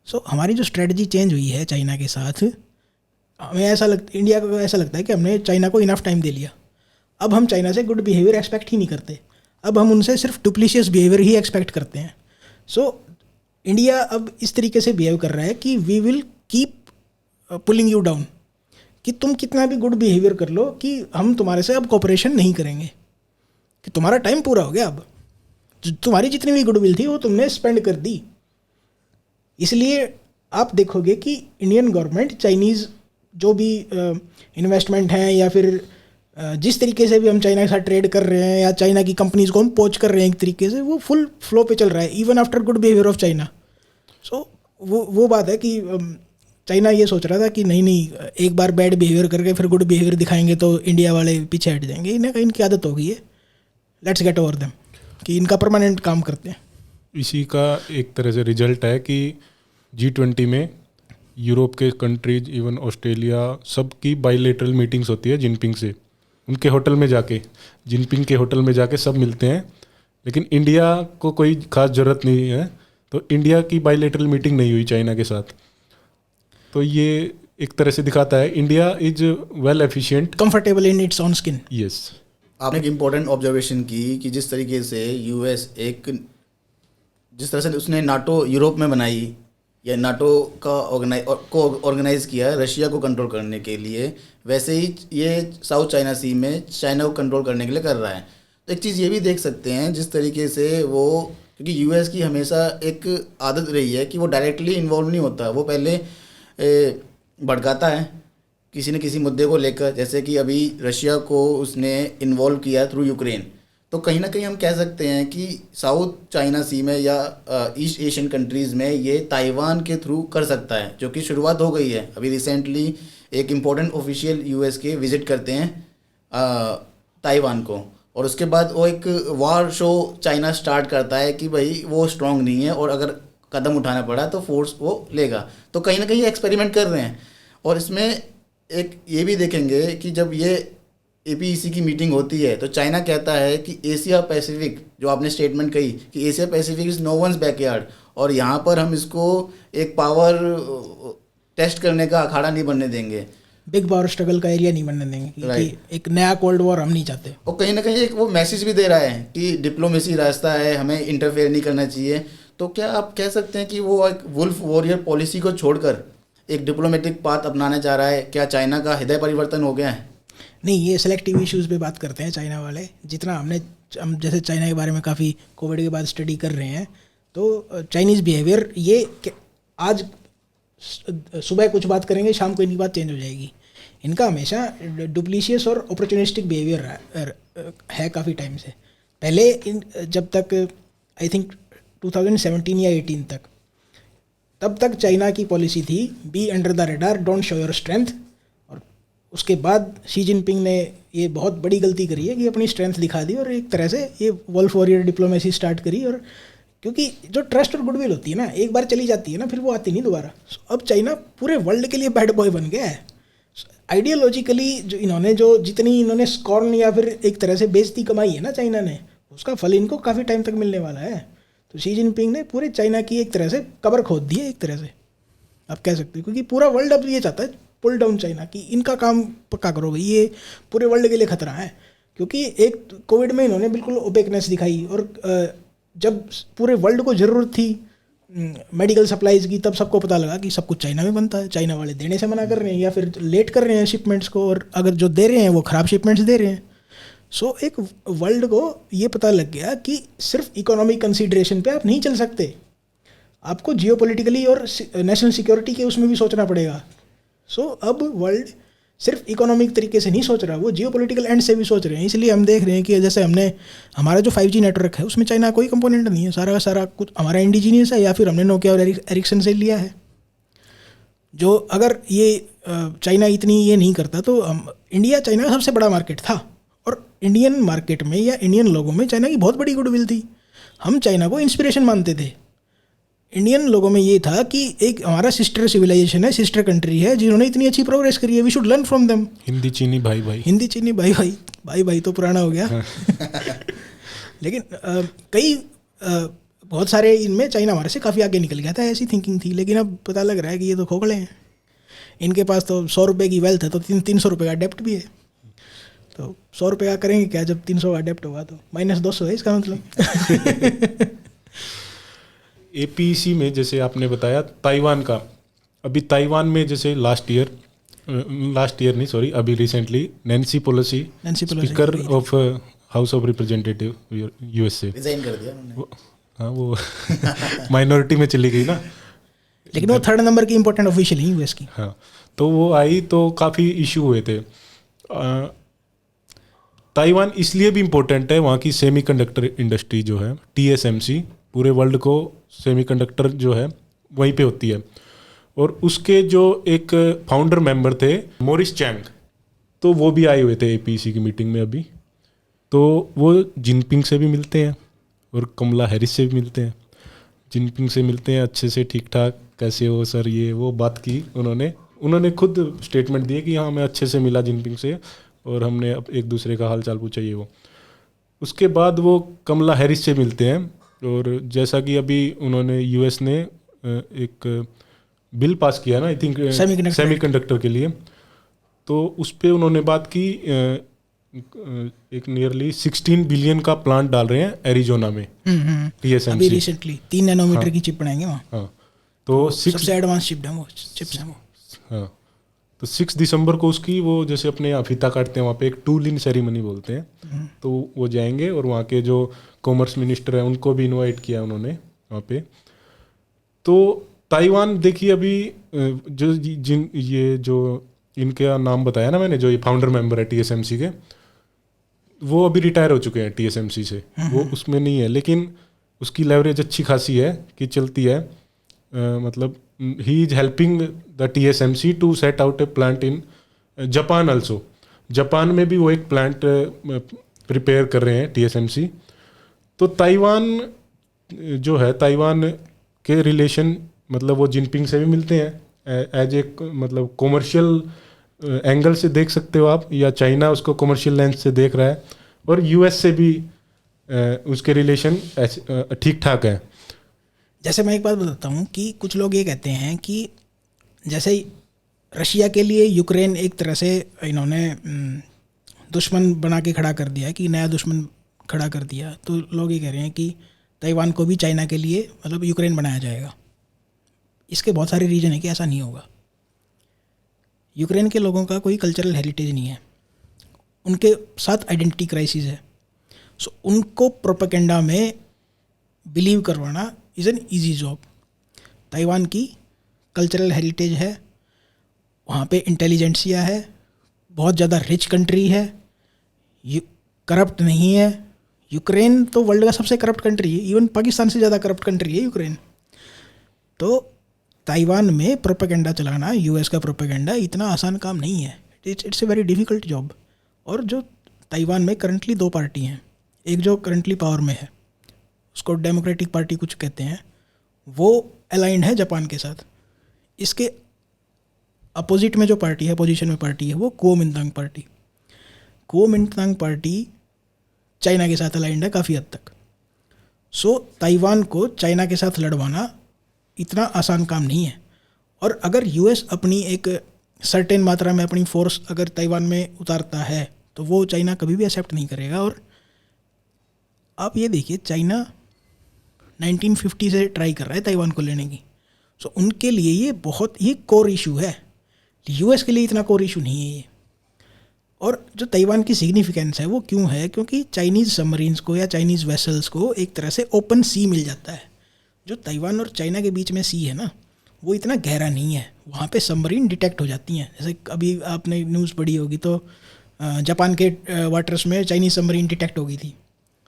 Speaker 2: So हमारी जो स्ट्रेटजी चेंज हुई है चाइना के साथ, हमें इंडिया को ऐसा लगता है कि हमने चाइना को इनफ टाइम दे लिया, अब हम चाइना से गुड बिहेवियर एक्सपेक्ट ही नहीं करते, अब हम उनसे सिर्फ डुप्लीशियस बिहेवियर ही एक्सपेक्ट करते हैं। सो इंडिया अब इस तरीके से बिहेव कर रहा है कि we will keep pulling you down, कि तुम कितना भी गुड बिहेवियर कर लो कि हम तुम्हारे से अब कोऑपरेशन नहीं करेंगे, कि तुम्हारा टाइम पूरा हो गया, अब तुम्हारी जितनी भी गुडविल थी वो तुमने स्पेंड कर दी। इसलिए आप देखोगे कि इंडियन गवर्नमेंट चाइनीज़ जो भी इन्वेस्टमेंट हैं या फिर जिस तरीके से भी हम चाइना के साथ ट्रेड कर रहे हैं या चाइना की कंपनीज को हम पोच कर रहे हैं, एक तरीके से वो फुल फ्लो पे चल रहा है even after good behaviour of China. So वो बात है कि चाइना ये सोच रहा था कि नहीं एक बार बैड बिहेवियर करके फिर गुड बिहेवियर दिखाएंगे तो इंडिया वाले पीछे हट जाएंगे। इन्हें इनकी आदत हो गई है, लेट्स गेट ओवर देम, कि इनका परमानेंट काम करते हैं।
Speaker 3: इसी का एक तरह से रिजल्ट है कि G20 में यूरोप के कंट्रीज इवन ऑस्ट्रेलिया सब की बाइलेटरल मीटिंग्स होती है जिनपिंग से, उनके होटल में जाके, जिनपिंग के होटल में जाके सब मिलते हैं। लेकिन इंडिया को कोई खास ज़रूरत नहीं है, तो इंडिया की बाइलेटरल मीटिंग नहीं हुई चाइना के साथ। तो ये एक तरह से दिखाता है India is well efficient,
Speaker 2: comfortable in its own skin.
Speaker 3: Yes.
Speaker 1: आपने एक इम्पोर्टेंट ऑब्जर्वेशन की कि जिस तरीके से यूएस जिस तरह से उसने नाटो यूरोप में बनाई या नाटो का ऑर्गेनाइज किया रशिया को कंट्रोल करने के लिए, वैसे ही ये साउथ चाइना सी में चाइना को कंट्रोल करने के लिए कर रहा है। तो एक चीज़ ये भी देख सकते हैं जिस तरीके से वो, क्योंकि यूएस की हमेशा एक आदत रही है कि वो डायरेक्टली इन्वॉल्व नहीं होता, वो पहले भड़काता है किसी न किसी मुद्दे को लेकर, जैसे कि अभी रशिया को उसने इन्वॉल्व किया थ्रू यूक्रेन। तो कहीं ना कहीं हम कह सकते हैं कि साउथ चाइना सी में या ईस्ट एशियन कंट्रीज़ में ये ताइवान के थ्रू कर सकता है, जो कि शुरुआत हो गई है। अभी रिसेंटली एक इम्पोर्टेंट ऑफिशियल यूएस के विज़िट करते हैं ताइवान को, और उसके बाद वो एक वार शो चाइना स्टार्ट करता है कि भाई वो स्ट्रांग नहीं है और अगर कदम उठाना पड़ा तो फोर्स वो लेगा। तो कहीं ना कहीं एक्सपेरिमेंट कर रहे हैं। और इसमें एक ये भी देखेंगे कि जब ये APEC की मीटिंग होती है तो चाइना कहता है कि एशिया पैसिफिक, जो आपने स्टेटमेंट कही कि Asia Pacific is no one's backyard, और यहाँ पर हम इसको एक पावर टेस्ट करने का अखाड़ा नहीं बनने देंगे,
Speaker 2: बिग पावर स्ट्रगल का एरिया नहीं बनने देंगे, कि एक नया कोल्ड वॉर हम नहीं चाहते।
Speaker 1: और कहीं ना कहीं एक वो मैसेज भी दे रहा है कि डिप्लोमेसी रास्ता है, हमें इंटरफेयर नहीं करना चाहिए। तो क्या आप कह सकते हैं कि वो एक वुल्फ वॉरियर पॉलिसी को छोड़कर एक डिप्लोमेटिक पाथ अपनाना चाह रहा है? क्या चाइना का हृदय परिवर्तन हो गया है?
Speaker 2: नहीं, ये सेलेक्टिव इश्यूज़ पे बात करते हैं चाइना वाले। जितना हम जैसे चाइना के बारे में काफ़ी कोविड के बाद स्टडी कर रहे हैं, तो चाइनीज़ बिहेवियर ये आज सुबह कुछ बात करेंगे, शाम को इनकी बात चेंज हो जाएगी। इनका हमेशा डुप्लीशियस और अपॉर्चुनिस्टिक बिहेवियर है काफ़ी टाइम से। पहले जब तक आई थिंक 2017 या 18 तक, तब तक चाइना की पॉलिसी थी be under the radar, don't show your strength. और उसके बाद शी जिनपिंग ने ये बहुत बड़ी गलती करी है कि अपनी स्ट्रेंथ दिखा दी और एक तरह से ये वुल्फ वॉरियर डिप्लोमेसी स्टार्ट करी। और क्योंकि जो ट्रस्ट और गुडविल होती है ना, एक बार चली जाती है ना, फिर वो आती नहीं दोबारा। अब चाइना पूरे वर्ल्ड के लिए बैड बॉय बन गया है। आइडियोलॉजिकली जो जितनी इन्होंने स्कॉर्न या फिर एक तरह से बेइज्जती कमाई है ना चाइना ने, उसका फल इनको काफ़ी टाइम तक मिलने वाला है। तो शी जिनपिंग ने पूरे चाइना की एक तरह से कबर खोद दी है, एक तरह से आप कह सकते हो, क्योंकि पूरा वर्ल्ड अब ये चाहता है पुल डाउन चाइना की, इनका काम पक्का करो भाई, ये पूरे वर्ल्ड के लिए खतरा है। क्योंकि एक कोविड में इन्होंने बिल्कुल ओपेकनेस दिखाई, और जब पूरे वर्ल्ड को ज़रूरत थी मेडिकल सप्लाईज़ की, तब सबको पता लगा कि सब कुछ चाइना में बनता है। चाइना वाले देने से मना कर रहे हैं या फिर लेट कर रहे हैं शिपमेंट्स को, और अगर जो दे रहे हैं वो ख़राब शिपमेंट्स दे रहे हैं। सो एक वर्ल्ड को ये पता लग गया कि सिर्फ इकोनॉमिक कंसीडरेशन पे आप नहीं चल सकते, आपको जियोपॉलिटिकली और नेशनल सिक्योरिटी के उसमें भी सोचना पड़ेगा। सो अब वर्ल्ड सिर्फ इकोनॉमिक तरीके से नहीं सोच रहा, वो जियोपॉलिटिकल एंड से भी सोच रहे हैं। इसलिए हम देख रहे हैं कि जैसे हमारा जो 5G नेटवर्क है उसमें चाइना कोई कंपोनेंट नहीं है, सारा का सारा कुछ हमारा इंडिजीनियस है, या फिर हमने नोकिया और एरिक्सन से लिया है। जो अगर ये चाइना इतनी ये नहीं करता तो इंडिया चाइना का सबसे बड़ा मार्केट था, और इंडियन मार्केट में या इंडियन लोगों में चाइना की बहुत बड़ी गुडविल थी। हम चाइना को इंस्पिरेशन मानते थे। इंडियन लोगों में ये था कि एक हमारा सिस्टर सिविलाइजेशन है, सिस्टर कंट्री है, जिन्होंने इतनी अच्छी प्रोग्रेस करी है, we should learn from them.
Speaker 3: Hindi चीनी भाई भाई,
Speaker 2: हिंदी चीनी भाई भाई, भाई भाई तो पुराना हो गया। लेकिन कई बहुत सारे इनमें चाइना हमारे से काफ़ी आगे निकल गया था, ऐसी थिंकिंग थी। लेकिन अब पता लग रहा है कि ये तो खोखले हैं, इनके पास तो 100 रुपये की वेल्थ है तो 300 रुपये का डेप्ट भी है। तो 100 रुपये का करेंगे क्या जब 300 का डेप्ट होगा, तो -200 है इसका मतलब।
Speaker 3: APEC में जैसे आपने बताया ताइवान का, अभी ताइवान में जैसे लास्ट ईयर नहीं सॉरी अभी recently Nancy Pelosi speaker of house of representative USA
Speaker 1: resign कर दिया उन्होंने।
Speaker 3: हाँ वो माइनॉरिटी में चली गई ना,
Speaker 2: लेकिन वो 3rd नंबर की इंपॉर्टेंट ऑफिशियल ही US की।
Speaker 3: हाँ, तो वो आई तो काफ़ी इशू हुए थे। ताइवान इसलिए भी इम्पोर्टेंट है, वहाँ की सेमीकंडक्टर इंडस्ट्री जो है TSMC, पूरे वर्ल्ड को सेमीकंडक्टर जो है वहीं पे होती है। और उसके जो एक फाउंडर मेंबर थे मोरिस चैंग, तो वो भी आए हुए थे APEC की मीटिंग में अभी। तो वो जिनपिंग से भी मिलते हैं और कमला हैरिस से भी मिलते हैं। जिनपिंग से मिलते हैं अच्छे से, ठीक ठाक, कैसे हो सर, ये वो बात की उन्होंने खुद स्टेटमेंट दिए कि हाँ मैं अच्छे से मिला जिनपिंग से और हमने अब एक दूसरे का हाल चाल पूछा ये वो। उसके बाद वो कमला हैरिस से मिलते हैं, और जैसा कि अभी उन्होंने US ने एक बिल पास किया ना, आई थिंक सेमीकंडक्टर के लिए, तो उस पर उन्होंने बात की। एक नियरली 16 बिलियन का प्लांट डाल रहे हैं एरिजोना में TSMC
Speaker 2: अभी रिसेंटली 3 नैनोमीटर की चिप बनाएंगे वहाँ।
Speaker 3: हाँ, तो
Speaker 2: सबसे एडवांस चिप है वो, चिप्स हैं वो।
Speaker 3: हाँ, तो 6 दिसंबर को उसकी वो जैसे अपने यहाँ फीता काटते हैं वहाँ पे एक टूल इन सेरेमनी बोलते हैं, तो वो जाएंगे और वहाँ के जो कॉमर्स मिनिस्टर है उनको भी इनवाइट किया उन्होंने वहाँ पे। तो ताइवान देखिए अभी ये जो इनका नाम बताया ना मैंने, जो ये फाउंडर मेंबर है TSMC के, वो अभी रिटायर हो चुके हैं TSMC से, वो उसमें नहीं है, लेकिन उसकी लेवरेज अच्छी खासी है कि चलती है। मतलब he is helping the TSMC to set out a plant in Japan also. Japan में भी वो एक प्लांट प्रिपेयर कर रहे हैं TSMC। तो ताइवान जो है, ताइवान के रिलेशन मतलब वो जिनपिंग से भी मिलते हैं एज ए मतलब कॉमर्शियल एंगल से देख सकते हो आप, या चाइना उसको कॉमर्शियल लेंस से देख रहा है, और US से भी उसके रिलेशन ठीक ठाक है।
Speaker 2: जैसे मैं एक बात बताता हूँ कि कुछ लोग ये कहते हैं कि जैसे रशिया के लिए यूक्रेन एक तरह से इन्होंने दुश्मन बना के खड़ा कर दिया, कि नया दुश्मन खड़ा कर दिया, तो लोग ये कह रहे हैं कि ताइवान को भी चाइना के लिए मतलब यूक्रेन बनाया जाएगा। इसके बहुत सारे रीजन है कि ऐसा नहीं होगा। यूक्रेन के लोगों का कोई कल्चरल हेरिटेज नहीं है, उनके साथ आइडेंटिटी क्राइसिस है। सो उनको प्रोपेगेंडा में बिलीव करवाना is an easy job. Taiwan की कल्चरल हेरिटेज है, वहाँ पे इंटेलिजेंसिया है, बहुत ज़्यादा रिच कंट्री है, करप्ट नहीं है। यूक्रेन तो वर्ल्ड का सबसे करप्ट कंट्री है, इवन पाकिस्तान से ज़्यादा करप्ट कंट्री है यूक्रेन। तो ताइवान में प्रोपेगेंडा चलाना, US का प्रोपेगेंडा इतना आसान काम नहीं है। It's a very difficult job. और जो ताइवान में करंटली 2 पार्टी हैं, एक जो करंटली पावर में है उसको डेमोक्रेटिक पार्टी कुछ कहते हैं, वो अलाइंड है जापान के साथ। इसके अपोजिट में जो पार्टी है, पोजीशन में पार्टी है, वो Kuomintang party. Kuomintang party China के साथ अलाइंड है काफ़ी हद तक। सो ताइवान को चाइना के साथ लड़वाना इतना आसान काम नहीं है। और अगर US अपनी एक सर्टेन मात्रा में अपनी फोर्स अगर ताइवान में उतारता है तो वो चाइना कभी भी एक्सेप्ट नहीं करेगा। और आप ये देखिए, चाइना 1950 से ट्राई कर रहा है ताइवान को लेने की। सो उनके लिए ये कोर इशू है। US के लिए इतना कोर इशू नहीं है ये। और जो ताइवान की सिग्निफिकेंस है वो क्यों है, क्योंकि चाइनीज़ सबमरीन्स को या चाइनीज़ वेसल्स को एक तरह से ओपन सी मिल जाता है। जो ताइवान और चाइना के बीच में सी है ना, वो इतना गहरा नहीं है, वहाँ पे सबमरीन डिटेक्ट हो जाती हैं। जैसे अभी आपने न्यूज़ पढ़ी होगी तो जापान के वाटर्स में चाइनीज सबमरीन डिटेक्ट हो गई थी।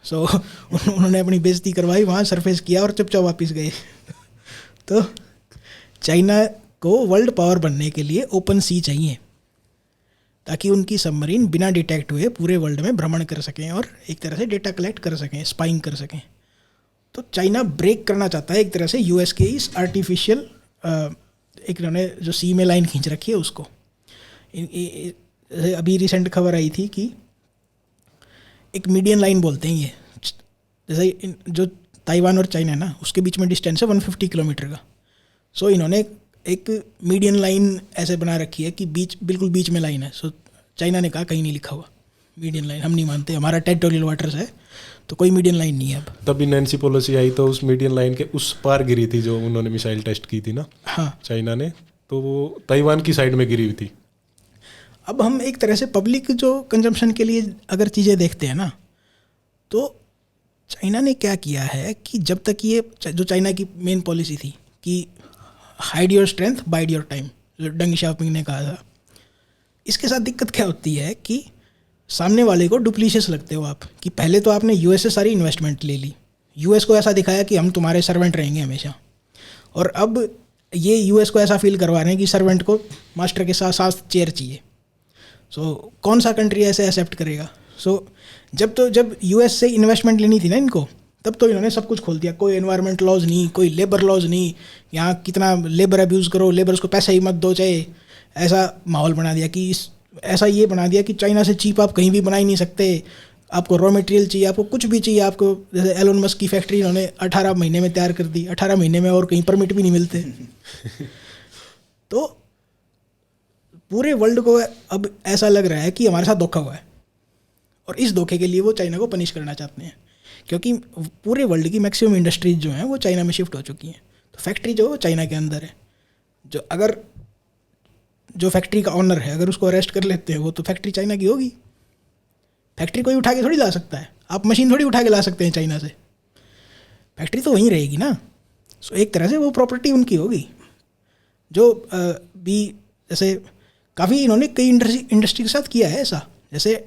Speaker 2: सो उन्होंने अपनी बेइज्जती करवाई, वहाँ सरफेस किया और चुपचाप वापस गए। तो चाइना को वर्ल्ड पावर बनने के लिए ओपन सी चाहिए, ताकि उनकी सबमरीन बिना डिटेक्ट हुए पूरे वर्ल्ड में भ्रमण कर सकें और एक तरह से डेटा कलेक्ट कर सकें, स्पाइंग कर सकें। तो चाइना ब्रेक करना चाहता है एक तरह से यूएस के इस आर्टिफिशियल एक उन्होंने जो सी में लाइन खींच रखी है उसको। अभी रिसेंट खबर आई थी कि एक मीडियन लाइन बोलते हैं ये, जैसे जो ताइवान और चाइना है ना, उसके बीच में डिस्टेंस है 150 किलोमीटर का। सो इन्होंने एक मीडियन लाइन ऐसे बना रखी है कि बीच, बिल्कुल बीच में लाइन है। सो चाइना ने कहा कहीं नहीं लिखा हुआ मीडियन लाइन, हम नहीं मानते, हमारा टेरिटोरियल वाटर्स है, तो कोई मीडियन लाइन नहीं है अब।
Speaker 3: तभी नैन्सी पेलोसी आई तो उस मीडियन लाइन के उस पार गिरी थी, जो उन्होंने मिसाइल टेस्ट की थी ना,
Speaker 2: हाँ,
Speaker 3: चाइना ने, तो वो ताइवान की साइड में गिरी हुई थी।
Speaker 2: अब हम एक तरह से पब्लिक जो कंजम्पशन के लिए अगर चीज़ें देखते हैं ना, तो चाइना ने क्या किया है कि जब तक ये जो चाइना की मेन पॉलिसी थी कि hide your strength wide your time, जो डंग शाओपिंग ने कहा था, इसके साथ दिक्कत क्या होती है कि सामने वाले को डुप्लीशियस लगते हो आप, कि पहले तो आपने यूएस से सारी इन्वेस्टमेंट ले ली, यूएस को ऐसा दिखाया कि हम तुम्हारे सर्वेंट रहेंगे हमेशा, और अब ये यूएस को ऐसा फील करवा रहे हैं कि सर्वेंट को मास्टर के साथ साथ चेयर चाहिए। सो कौन सा कंट्री ऐसे एक्सेप्ट करेगा? सो जब यूएस से इन्वेस्टमेंट लेनी थी ना इनको, तब तो इन्होंने सब कुछ खोल दिया, कोई एनवायरमेंट लॉज नहीं, कोई लेबर लॉज नहीं, यहाँ कितना लेबर अब्यूज़ करो, लेबर्स को पैसा ही मत दो चाहे, ऐसा माहौल बना दिया कि ऐसा ये बना दिया कि चाइना से चीप आप कहीं भी बना ही नहीं सकते, आपको रॉ मटेरियल चाहिए, आपको कुछ भी चाहिए, आपको जैसे एलोन मस्क की फैक्ट्री इन्होंने 18 महीने में तैयार कर दी, 18 महीने में, और कहीं परमिट भी नहीं मिलते। तो पूरे वर्ल्ड को अब ऐसा लग रहा है कि हमारे साथ धोखा हुआ है, और इस धोखे के लिए वो चाइना को पनिश करना चाहते हैं, क्योंकि पूरे वर्ल्ड की मैक्सिमम इंडस्ट्रीज जो हैं वो चाइना में शिफ्ट हो चुकी हैं। तो फैक्ट्री जो चाइना के अंदर है, जो अगर जो फैक्ट्री का ऑनर है अगर उसको अरेस्ट कर लेते हैं, वो तो फैक्ट्री चाइना की होगी। फैक्ट्री कोई उठा के थोड़ी ला सकता है, आप मशीन थोड़ी उठा के ला सकते हैं चाइना से, फैक्ट्री तो वहीं रहेगी ना। सो एक तरह से वो प्रॉपर्टी उनकी होगी। जो भी जैसे काफ़ी इन्होंने कई इंडस्ट्री के साथ किया है ऐसा, जैसे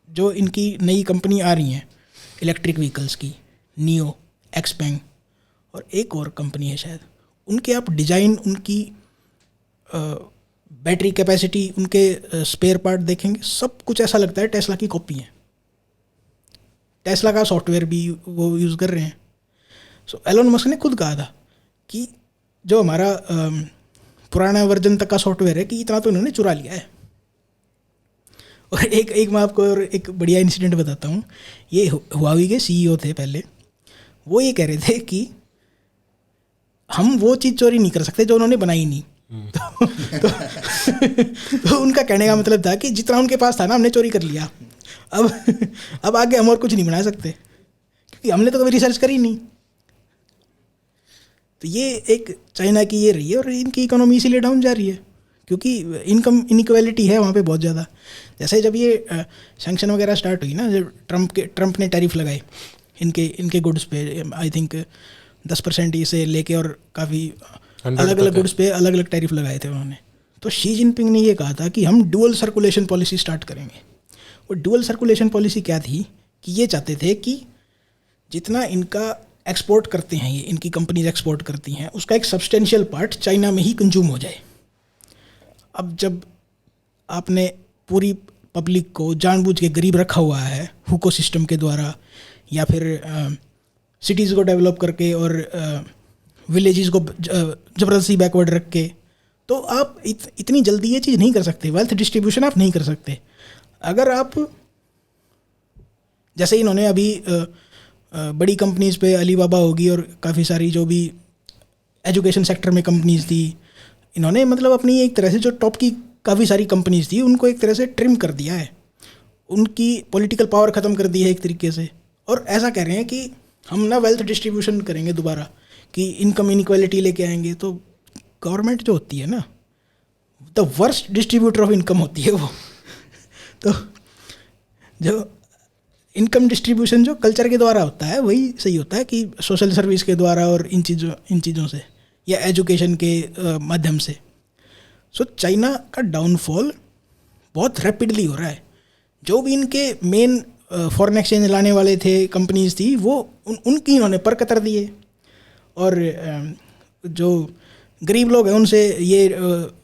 Speaker 2: जो इनकी नई कंपनी आ रही हैं इलेक्ट्रिक व्हीकल्स की, नियो, एक्सपेंग, और एक और कंपनी है शायद, उनके आप डिज़ाइन, उनकी बैटरी कैपेसिटी, उनके स्पेयर पार्ट देखेंगे, सब कुछ ऐसा लगता है टेस्ला की कॉपी है। टेस्ला का सॉफ्टवेयर भी वो यूज़ कर रहे हैं। सो एलोन मस्क ने खुद कहा था कि जो हमारा पुराना वर्जन तक का सॉफ्टवेयर है कि इतना तो इन्होंने चुरा लिया है। और एक मैं आपको और एक बढ़िया इंसिडेंट बताता हूँ। ये हुआवी के सीईओ थे पहले, वो ये कह रहे थे कि हम वो चीज़ चोरी नहीं कर सकते जो उन्होंने बनाई नहीं। तो उनका कहने का मतलब था कि जितना उनके पास था ना हमने चोरी कर लिया, अब आगे हम और कुछ नहीं बना सकते क्योंकि हमने तो कभी रिसर्च करी नहीं। तो ये एक चाइना की ये रही है, और इनकी इकोनॉमी इसीलिए डाउन जा रही है क्योंकि इनकम इनइक्वालिटी है वहाँ पे बहुत ज़्यादा। जैसे जब ये सैंक्शन वगैरह स्टार्ट हुई ना, जब ट्रंप ने टैरिफ लगाए इनके गुड्स पे, आई थिंक 10% से लेके और काफ़ी अलग अलग गुड्स पे अलग अलग टैरिफ लगाए थे उन्होंने। तो शी जिनपिंग ने ये कहा था कि हम डुअल सर्कुलेशन पॉलिसी स्टार्ट करेंगे। और डुअल सर्कुलेशन पॉलिसी क्या थी कि ये चाहते थे कि जितना इनका एक्सपोर्ट करते हैं, ये इनकी कंपनीज एक्सपोर्ट करती हैं, उसका एक सब्सटेंशियल पार्ट चाइना में ही कंज्यूम हो जाए। अब जब आपने पूरी पब्लिक को जानबूझ के गरीब रखा हुआ है हुको सिस्टम के द्वारा, या फिर सिटीज़ को डेवलप करके और विलेजेस को ज़बरदस्ती बैकवर्ड रख के, तो आप इतनी जल्दी ये चीज़ नहीं कर सकते। वेल्थ डिस्ट्रीब्यूशन आप नहीं कर सकते। अगर आप जैसे इन्होंने अभी बड़ी कंपनीज़ पे अलीबाबा होगी और काफ़ी सारी जो भी एजुकेशन सेक्टर में कंपनीज़ थी, इन्होंने मतलब अपनी एक तरह से जो टॉप की काफ़ी सारी कंपनीज़ थी उनको एक तरह से ट्रिम कर दिया है, उनकी पॉलिटिकल पावर ख़त्म कर दी है एक तरीके से। और ऐसा कह रहे हैं कि हम ना वेल्थ डिस्ट्रीब्यूशन करेंगे दोबारा, कि इनकम इनइक्वालिटी लेके आएंगे। तो गवर्नमेंट जो होती है ना, the worst distributor of income होती है वो। तो जो इनकम डिस्ट्रीब्यूशन जो कल्चर के द्वारा होता है वही सही होता है, कि सोशल सर्विस के द्वारा और इन चीज़ों से। या एजुकेशन के माध्यम से। सो चाइना का डाउनफॉल बहुत रैपिडली हो रहा है। जो भी इनके मेन फॉरेन एक्सचेंज लाने वाले थे, कंपनीज थी, वो उनकी इन्होंने पर कतर दिए, और जो गरीब लोग हैं उनसे ये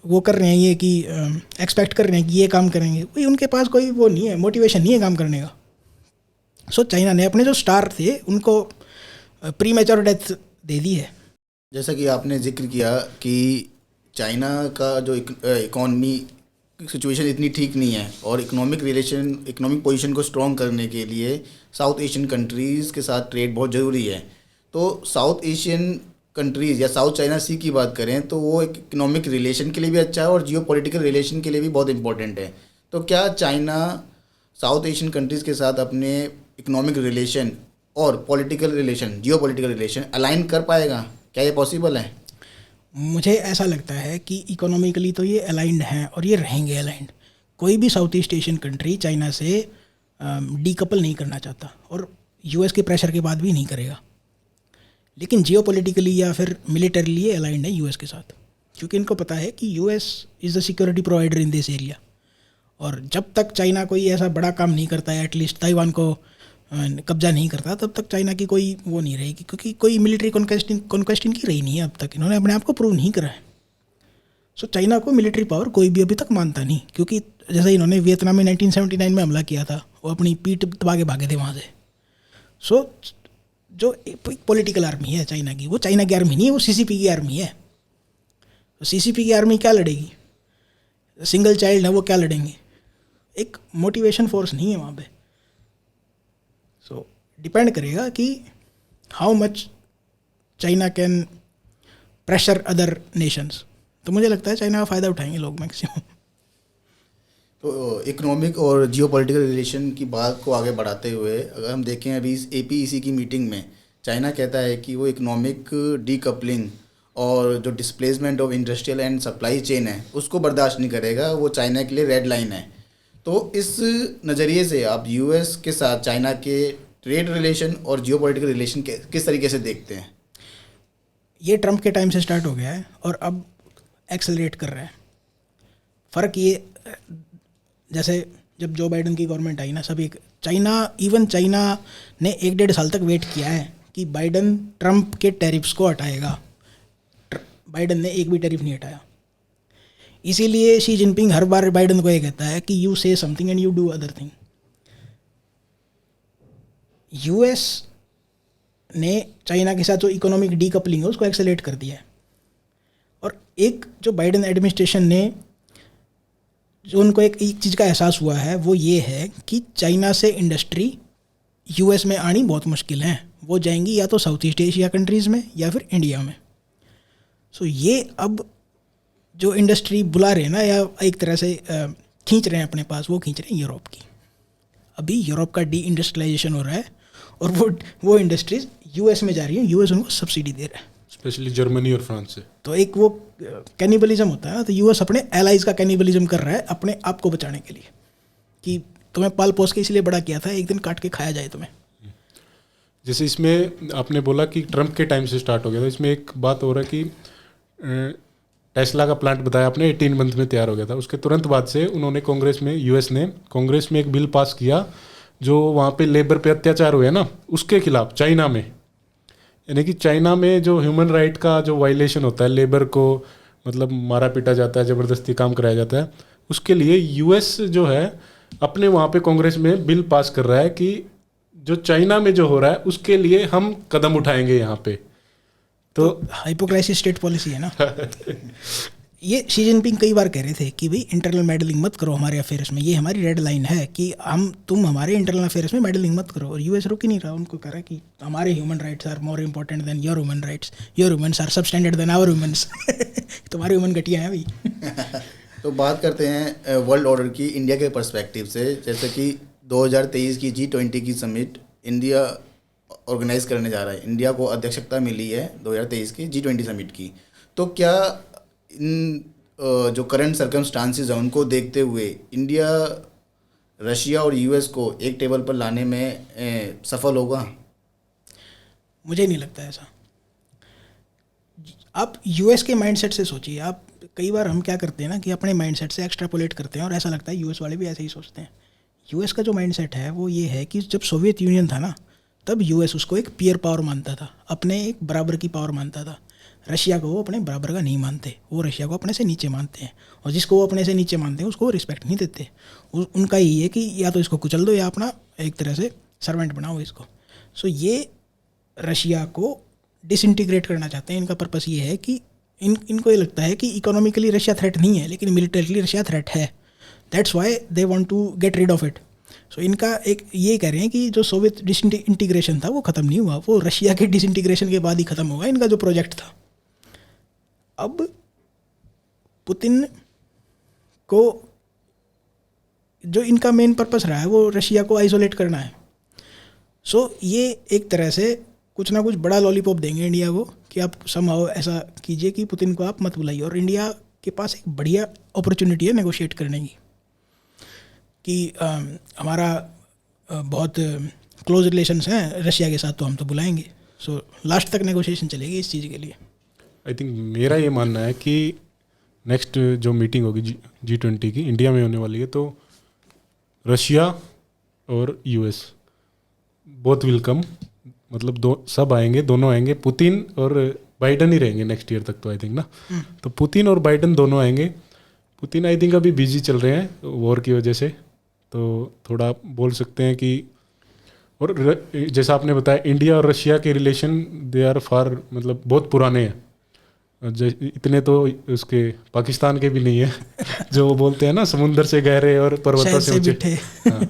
Speaker 2: वो कर रहे हैं, ये कि एक्सपेक्ट कर रहे हैं कि ये काम करेंगे, वही उनके पास कोई वो नहीं है, मोटिवेशन नहीं है काम करने का। सो चाइना ने अपने जो स्टार थे उनको प्री मैच्योर डेथ दे दी है।
Speaker 1: जैसा कि आपने जिक्र किया कि चाइना का जो इकॉनमी सिचुएशन इतनी ठीक नहीं है और इकोनॉमिक पोजीशन को स्ट्रॉन्ग करने के लिए साउथ एशियन कंट्रीज़ के साथ ट्रेड बहुत ज़रूरी है। तो साउथ एशियन कंट्रीज़ या साउथ चाइना सी की बात करें तो वो एक इकोनॉमिक रिलेशन के लिए भी अच्छा है और जियो पॉलिटिकल रिलेशन के लिए भी बहुत इंपॉर्टेंट है। तो क्या चाइना साउथ एशियन कंट्रीज़ के साथ अपने इकोनॉमिक रिलेशन और पॉलिटिकल रिलेशन, जियो पॉलिटिकल रिलेशन अलाइन कर पाएगा? क्या ये पॉसिबल है?
Speaker 2: मुझे ऐसा लगता है कि इकोनॉमिकली तो ये अलाइंड हैं और ये रहेंगे अलाइंड। कोई भी south east Asian country China से डीकपल नहीं करना चाहता और यूएस के प्रेशर के बाद भी नहीं करेगा। लेकिन जियोपॉलिटिकली या फिर मिलिटरीली ये अलाइंड है यूएस के साथ, क्योंकि इनको पता है कि US is the security provider in this area. और जब तक चाइना कोई ऐसा बड़ा काम नहीं करता है, एटलीस्ट ताइवान को कब्जा नहीं करता, तब तक चाइना की कोई वो नहीं रहेगी, क्योंकि कोई मिलिट्री कॉन्क्वेस्ट इनकी रही नहीं है अब तक। इन्होंने अपने आप को प्रूव नहीं करा है। सो चाइना को मिलिट्री पावर कोई भी अभी तक मानता नहीं, क्योंकि जैसे इन्होंने वियतनाम में 1979 में हमला किया था, वो अपनी पीठ दबा के भागे थे वहाँ से। सो जो पॉलिटिकल आर्मी है चाइना की, वो चाइना की आर्मी नहीं है, वो सीसीपी की आर्मी है। तो सीसीपी की आर्मी क्या लड़ेगी? सिंगल चाइल्ड है, वो क्या लड़ेंगे? एक मोटिवेशन फोर्स नहीं है वहाँ पे। सो डिपेंड करेगा कि how much China can pressure other Nations. तो मुझे लगता है चाइना का फ़ायदा उठाएंगे लोग मैक्सिमम।
Speaker 1: तो इकोनॉमिक और जियो पॉलिटिकल रिलेशन की बात को आगे बढ़ाते हुए अगर हम देखें, अभी इस APEC की मीटिंग में चाइना कहता है कि वो इकोनॉमिक डीकपलिंग और जो displacement of industrial and supply chain है उसको बर्दाश्त नहीं करेगा, वो चाइना के लिए रेड लाइन है। तो इस नज़रिए से आप US के साथ चाइना के ट्रेड रिलेशन और जियो पॉलिटिकल रिलेशन किस तरीके से देखते हैं?
Speaker 2: ये ट्रम्प के टाइम से स्टार्ट हो गया है और अब एक्सेलरेट कर रहा है। फ़र्क ये, जैसे जब जो बाइडन की गवर्नमेंट आई ना, सभी चाइना ने 1-1.5 साल तक वेट किया है कि बाइडन ट्रम्प के टैरिफ्स को हटाएगा। बाइडन ने एक भी टैरिफ नहीं हटाया। इसीलिए शी जिनपिंग हर बार बाइडन को ये कहता है कि you say something and you do other thing. US ने चाइना के साथ जो इकोनॉमिक डीकपलिंग है उसको एक्सेलरेट कर दिया है। और एक जो बाइडन एडमिनिस्ट्रेशन ने, जो उनको एक चीज़ का एहसास हुआ है, वो ये है कि चाइना से इंडस्ट्री यूएस में आनी बहुत मुश्किल है। वो जाएंगी या तो साउथ ईस्ट एशिया कंट्रीज़ में या फिर इंडिया में। सो ये अब जो इंडस्ट्री बुला रहे हैं ना, या एक तरह से खींच रहे हैं अपने पास, वो खींच रहे हैं यूरोप की। अभी यूरोप का डी इंडस्ट्रियलाइजेशन हो रहा है और वो इंडस्ट्रीज यूएस में जा रही है, यूएस उनको सब्सिडी दे रहा है,
Speaker 3: स्पेशली जर्मनी और फ्रांस से।
Speaker 2: तो एक वो कैनिबलिज्म होता है ना, तो यूएस अपने एलाइज का कैनिबलिज्म कर रहा है अपने आप को बचाने के लिए, कि तुम्हें पाल पोस के इसलिए बड़ा किया था, एक दिन काट के खाया जाए तुम्हें।
Speaker 3: जैसे इसमें आपने बोला कि ट्रम्प के टाइम से स्टार्ट हो गया था, इसमें एक बात हो रहा है कि टेस्ला का प्लांट बताया आपने 18 मंथ में तैयार हो गया था। उसके तुरंत बाद से उन्होंने यूएस ने कांग्रेस में एक बिल पास किया जो वहाँ पे लेबर पे अत्याचार हुए ना, उसके खिलाफ चाइना में, यानी कि चाइना में जो ह्यूमन राइट का जो वायलेशन होता है, लेबर को मतलब मारा पीटा जाता है, ज़बरदस्ती काम कराया जाता है, उसके लिए यूएस जो है अपने वहाँ पे कांग्रेस में बिल पास कर रहा है कि जो चाइना में जो हो रहा है उसके लिए हम कदम उठाएंगे यहाँ पे। तो
Speaker 2: हाइपोक्रेसी स्टेट पॉलिसी है ना। ये शी जिनपिंग कई बार कह रहे थे कि भाई इंटरनल मेडलिंग मत करो हमारे अफेयर्स में, ये हमारी रेड लाइन है कि तुम हमारे इंटरनल अफेयर्स में मेडलिंग मत करो। और यूएस रुक ही नहीं रहा, उनको कह रहा है कि हमारे human rights are more important than your human rights, your humans are substandard than our humans. तुम्हारे ह्यूमन घटिया हैं भाई।
Speaker 1: तो बात करते हैं वर्ल्ड ऑर्डर की इंडिया के पर्सपेक्टिव से। जैसे कि 2023 की G20 की समिट इंडिया ऑर्गेनाइज करने जा रहा है, इंडिया को अध्यक्षता मिली है 2023 की G20 समिट की। तो क्या इन जो करंट सर्कमस्टांसेस हैं उनको देखते हुए इंडिया रशिया और यूएस को एक टेबल पर लाने में सफल होगा?
Speaker 2: मुझे नहीं लगता ऐसा। आप यूएस के माइंडसेट से सोचिए। आप कई बार हम क्या करते हैं ना कि अपने माइंडसेट से एक्स्ट्रापोलेट करते हैं और ऐसा लगता है यूएस वाले भी ऐसे ही सोचते हैं। यूएस का जो माइंडसेट है वो ये है कि जब सोवियत यूनियन था ना, तब यूएस उसको एक पीयर पावर मानता था, अपने एक बराबर की पावर मानता था। रशिया को वो अपने बराबर का नहीं मानते, वो रशिया को अपने से नीचे मानते हैं, और जिसको वो अपने से नीचे मानते हैं उसको वो रिस्पेक्ट नहीं देते। उनका यही है कि या तो इसको कुचल दो या अपना एक तरह से सर्वेंट बनाओ इसको। सो ये रशिया को डिसइंटीग्रेट करना चाहते हैं। इनका पर्पस ये है कि इनको ये लगता है कि इकोनॉमिकली रशिया थ्रेट नहीं है, लेकिन मिलिटरीली रशिया थ्रेट है। That's why they want to get rid of it. So इनका एक ये कह रहे हैं कि जो सोवियत डिसइंटीग्रेशन था वो ख़त्म नहीं हुआ, वो रशिया के डिसइंटीग्रेशन के बाद ही ख़त्म होगा इनका जो प्रोजेक्ट था। अब पुतिन को जो इनका मेन पर्पस रहा है वो रशिया को आइसोलेट करना है। सो ये एक तरह से कुछ ना कुछ बड़ा लॉलीपॉप देंगे इंडिया को कि आप समहाउ ऐसा कीजिए कि पुतिन को आप मत बुलाइए। और इंडिया के पास एक बढ़िया अपॉर्चुनिटी है नेगोशिएट करने की कि हमारा बहुत क्लोज रिलेशंस हैं रशिया के साथ, तो हम तो बुलाएंगे। सो लास्ट तक नेगोशिएशन चलेगी इस चीज़ के लिए।
Speaker 3: आई थिंक मेरा ये मानना है कि नेक्स्ट जो मीटिंग होगी G20 की इंडिया में होने वाली है, तो रशिया और यूएस बोथ विलकम, मतलब सब आएंगे, दोनों आएंगे। पुतिन और बाइडन ही रहेंगे नेक्स्ट ईयर तक तो आई थिंक ना। तो पुतिन और बाइडन दोनों आएंगे। पुतिन आई थिंक अभी बिजी चल रहे हैं वॉर की वजह से, तो थोड़ा बोल सकते हैं कि, और जैसा आपने बताया इंडिया और रशिया के रिलेशन दे आर फार, मतलब बहुत पुराने हैं। इतने तो उसके पाकिस्तान के भी नहीं है जो वो बोलते हैं ना समुंदर से गहरे और पर्वतों से ऊंचे। हाँ।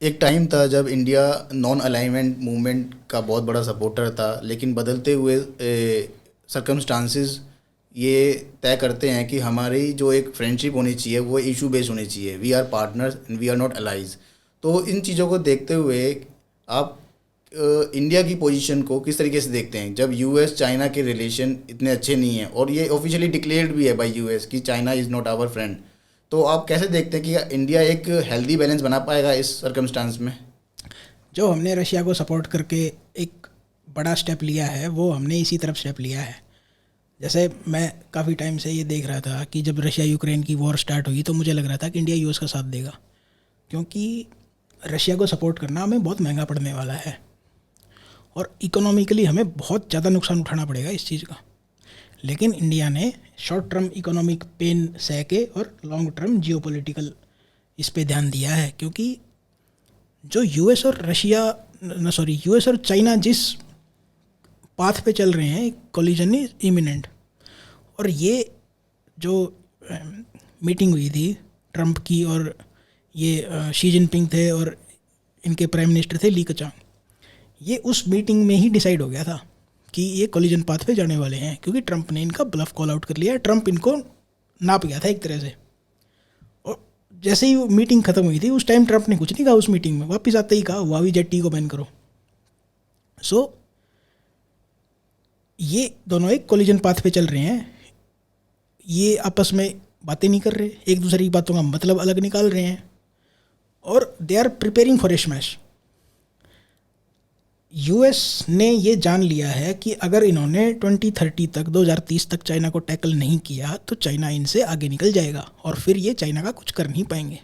Speaker 1: एक टाइम था जब इंडिया नॉन अलाइनमेंट मूवमेंट का बहुत बड़ा सपोर्टर था, लेकिन बदलते हुए सर्कमस्टांसेस ये तय करते हैं कि हमारी जो एक फ्रेंडशिप होनी चाहिए वो इशू बेस्ड होनी चाहिए। We are partners and we are not allies. तो इन चीज़ों को देखते हुए आप इंडिया की पोजीशन को किस तरीके से देखते हैं, जब यूएस चाइना के रिलेशन इतने अच्छे नहीं हैं और ये ऑफिशियली डिक्लेयर्ड भी है बाय यूएस कि China is not our friend. तो आप कैसे देखते हैं कि इंडिया एक हेल्दी बैलेंस बना पाएगा इस सर्कमस्टांस में?
Speaker 2: जो हमने रशिया को सपोर्ट करके एक बड़ा स्टेप लिया है वो हमने इसी तरफ स्टेप लिया है। जैसे मैं काफ़ी टाइम से ये देख रहा था कि जब रशिया यूक्रेन की वॉर स्टार्ट हुई तो मुझे लग रहा था कि इंडिया यूएस का साथ देगा, क्योंकि रशिया को सपोर्ट करना हमें बहुत महंगा पड़ने वाला है और इकोनॉमिकली हमें बहुत ज़्यादा नुकसान उठाना पड़ेगा इस चीज़ का। लेकिन इंडिया ने शॉर्ट टर्म इकोनॉमिक पेन सह के और लॉन्ग टर्म जियोपॉलिटिकल इस पे ध्यान दिया है, क्योंकि जो यूएस और चाइना जिस पाथ पे चल रहे हैं, कोलिजन इज इमिनेंट। और ये जो मीटिंग हुई थी ट्रंप की और ये शी जिनपिंग थे और इनके प्राइम मिनिस्टर थे ली कचांग, ये उस मीटिंग में ही डिसाइड हो गया था कि ये कोलिजन पाथ पे जाने वाले हैं, क्योंकि ट्रंप ने इनका ब्लफ कॉल आउट कर लिया। ट्रंप इनको नाप गया था एक तरह से। और जैसे ही वो मीटिंग ख़त्म हुई थी उस टाइम ट्रंप ने कुछ नहीं कहा उस मीटिंग में, वापस आते ही कहा हुआवी जेटी को बैन करो। सो ये दोनों एक कोलिजन पाथ पे चल रहे हैं, ये आपस में बातें नहीं कर रहे, एक दूसरे की बातों का मतलब अलग निकाल रहे हैं और they are preparing for a smash. US ने ये जान लिया है कि अगर इन्होंने 2030 तक चाइना को टैकल नहीं किया तो चाइना इनसे आगे निकल जाएगा और फिर ये चाइना का कुछ कर नहीं पाएंगे।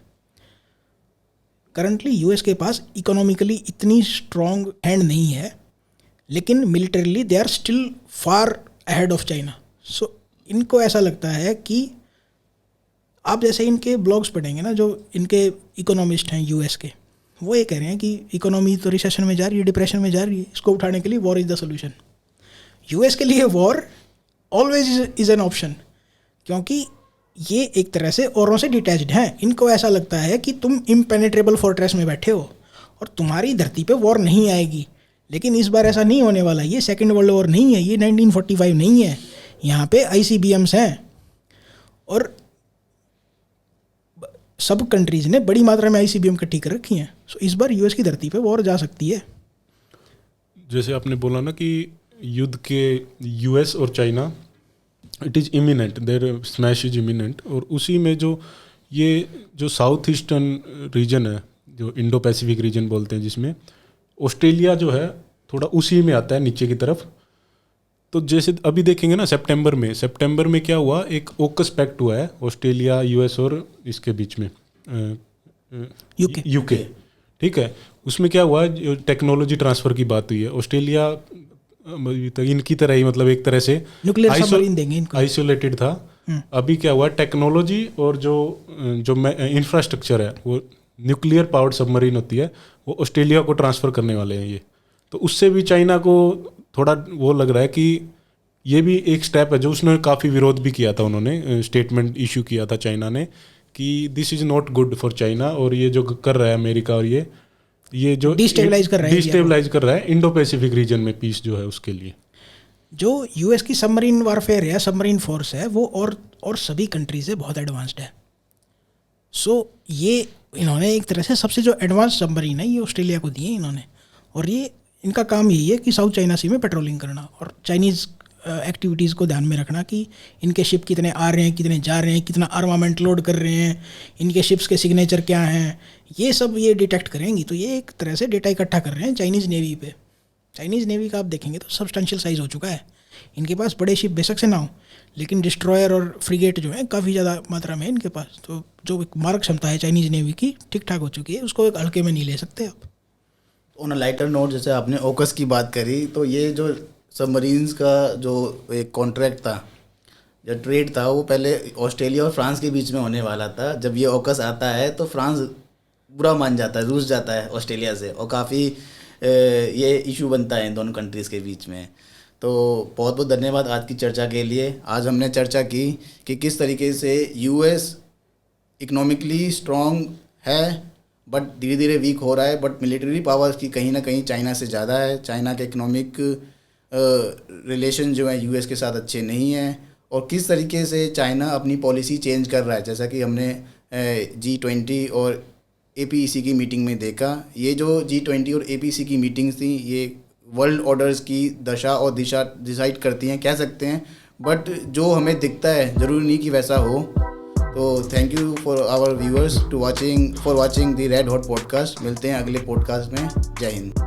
Speaker 2: करंटली यूएस के पास इकोनॉमिकली इतनी स्ट्रॉन्ग हैंड नहीं है, लेकिन militarily they are still far ahead of China. So इनको ऐसा लगता है कि आप जैसे इनके ब्लॉग्स पढ़ेंगे ना, जो इनके इकोनॉमिस्ट हैं यूएस के, वो ये कह रहे हैं कि इकोनॉमी तो रिसेशन में जा रही है, डिप्रेशन में जा रही है, इसको उठाने के लिए war is the solution. US के लिए war always is an option, क्योंकि ये एक तरह से औरों से डिटैच्ड हैं। इनको ऐसा लगता है कि तुम इम्पेनेट्रेबल फोर्ट्रेस में बैठे हो और तुम्हारी धरती पे वॉर नहीं आएगी। लेकिन इस बार ऐसा नहीं होने वाला। ये सेकेंड वर्ल्ड वॉर नहीं है, ये 1945 नहीं है। यहाँ पे ICBMs हैं और सब कंट्रीज़ ने बड़ी मात्रा में ICBM इकट्ठी कर रखी हैं। सो इस बार यूएस की धरती पे वॉर जा सकती है।
Speaker 3: जैसे आपने बोला ना कि युद्ध के यूएस और China it is imminent, their smash is imminent. और उसी में जो साउथ ईस्टर्न रीजन है, जो इंडो पैसिफिक रीजन बोलते हैं, जिसमें ऑस्ट्रेलिया जो है थोड़ा उसी में आता है नीचे की तरफ। तो जैसे अभी देखेंगे ना सितंबर में क्या हुआ, एक ओकस पैक्ट हुआ है ऑस्ट्रेलिया, यूएस और इसके बीच में, यूके, ठीक है। उसमें क्या हुआ, जो टेक्नोलॉजी ट्रांसफ़र की बात हुई है, ऑस्ट्रेलिया इनकी तरह ही मतलब एक तरह से
Speaker 2: न्यूक्लियर सबमरीन देंगे इनको,
Speaker 3: आइसोलेटेड था। अभी क्या हुआ, टेक्नोलॉजी और जो इंफ्रास्ट्रक्चर है वो न्यूक्लियर पावर्ड सबमरीन होती है, वो ऑस्ट्रेलिया को ट्रांसफ़र करने वाले हैं ये। तो उससे भी चाइना को थोड़ा वो लग रहा है कि ये भी एक स्टेप है, जो उसने काफ़ी विरोध भी किया था, उन्होंने स्टेटमेंट इशू किया था चाइना ने कि this is not good for China, और ये जो कर रहा है अमेरिका, और ये जो
Speaker 2: डिस्टेबलाइज कर रहा है
Speaker 3: इंडो पैसिफिक रीजन में पीस जो है उसके लिए।
Speaker 2: जो यूएस की सबमरीन वारफेयर है, सबमरीन फोर्स है, वो और सभी कंट्री से बहुत एडवांस्ड है। सो ये इन्होंने एक तरह से सबसे जो एडवांस सबमरीन है ये ऑस्ट्रेलिया को दिए इन्होंने, और ये इनका काम यही है कि साउथ चाइना सी में पेट्रोलिंग करना और चाइनीज़ एक्टिविटीज़ को ध्यान में रखना कि इनके शिप कितने आ रहे हैं, कितने जा रहे हैं, कितना आर्मामेंट लोड कर रहे हैं, इनके शिप्स के सिग्नेचर क्या हैं, ये सब ये डिटेक्ट करेंगी। तो ये एक तरह से डेटा इकट्ठा कर रहे हैं चाइनीज़ नेवी पे। चाइनीज़ नेवी का आप देखेंगे तो सब्सटेंशियल साइज़ हो चुका है। इनके पास बड़े शिप बेशक से ना हो, लेकिन डिस्ट्रॉयर और फ्रिगेट जो है काफ़ी ज़्यादा मात्रा में इनके पास। तो जो मारक क्षमता है चाइनीज़ नेवी की ठीक ठाक हो चुकी है, उसको एक हल्के में नहीं ले सकते आप।
Speaker 1: ऑन अ लाइटर नोट, जैसे आपने ओकस की बात करी, तो ये जो सबमरीन्स का जो एक कॉन्ट्रैक्ट था, जो ट्रेड था, वो पहले ऑस्ट्रेलिया और फ्रांस के बीच में होने वाला था। जब ये ओकस आता है तो फ्रांस बुरा मान जाता है, रूस जाता है ऑस्ट्रेलिया से, और काफ़ी ये इशू बनता है इन दोनों कंट्रीज़ के बीच में। तो बहुत बहुत धन्यवाद आज की चर्चा के लिए। आज हमने चर्चा की कि किस तरीके से यूएस इकोनॉमिकली स्ट्रॉन्ग है बट धीरे धीरे वीक हो रहा है, बट मिलिट्री पावर्स की कहीं ना कहीं चाइना से ज़्यादा है। चाइना के इकोनॉमिक रिलेशन जो है यूएस के साथ अच्छे नहीं हैं, और किस तरीके से चाइना अपनी पॉलिसी चेंज कर रहा है, जैसा कि हमने G20 और APEC की मीटिंग में देखा। ये जो G20 और APEC की मीटिंग्स थी, ये वर्ल्ड ऑर्डर्स की दशा और दिशा डिसाइड करती हैं, कह सकते हैं, बट जो हमें दिखता है ज़रूरी नहीं कि वैसा हो। तो thank you for our viewers for watching the red hot podcast. मिलते हैं अगले पॉडकास्ट में। जय हिंद।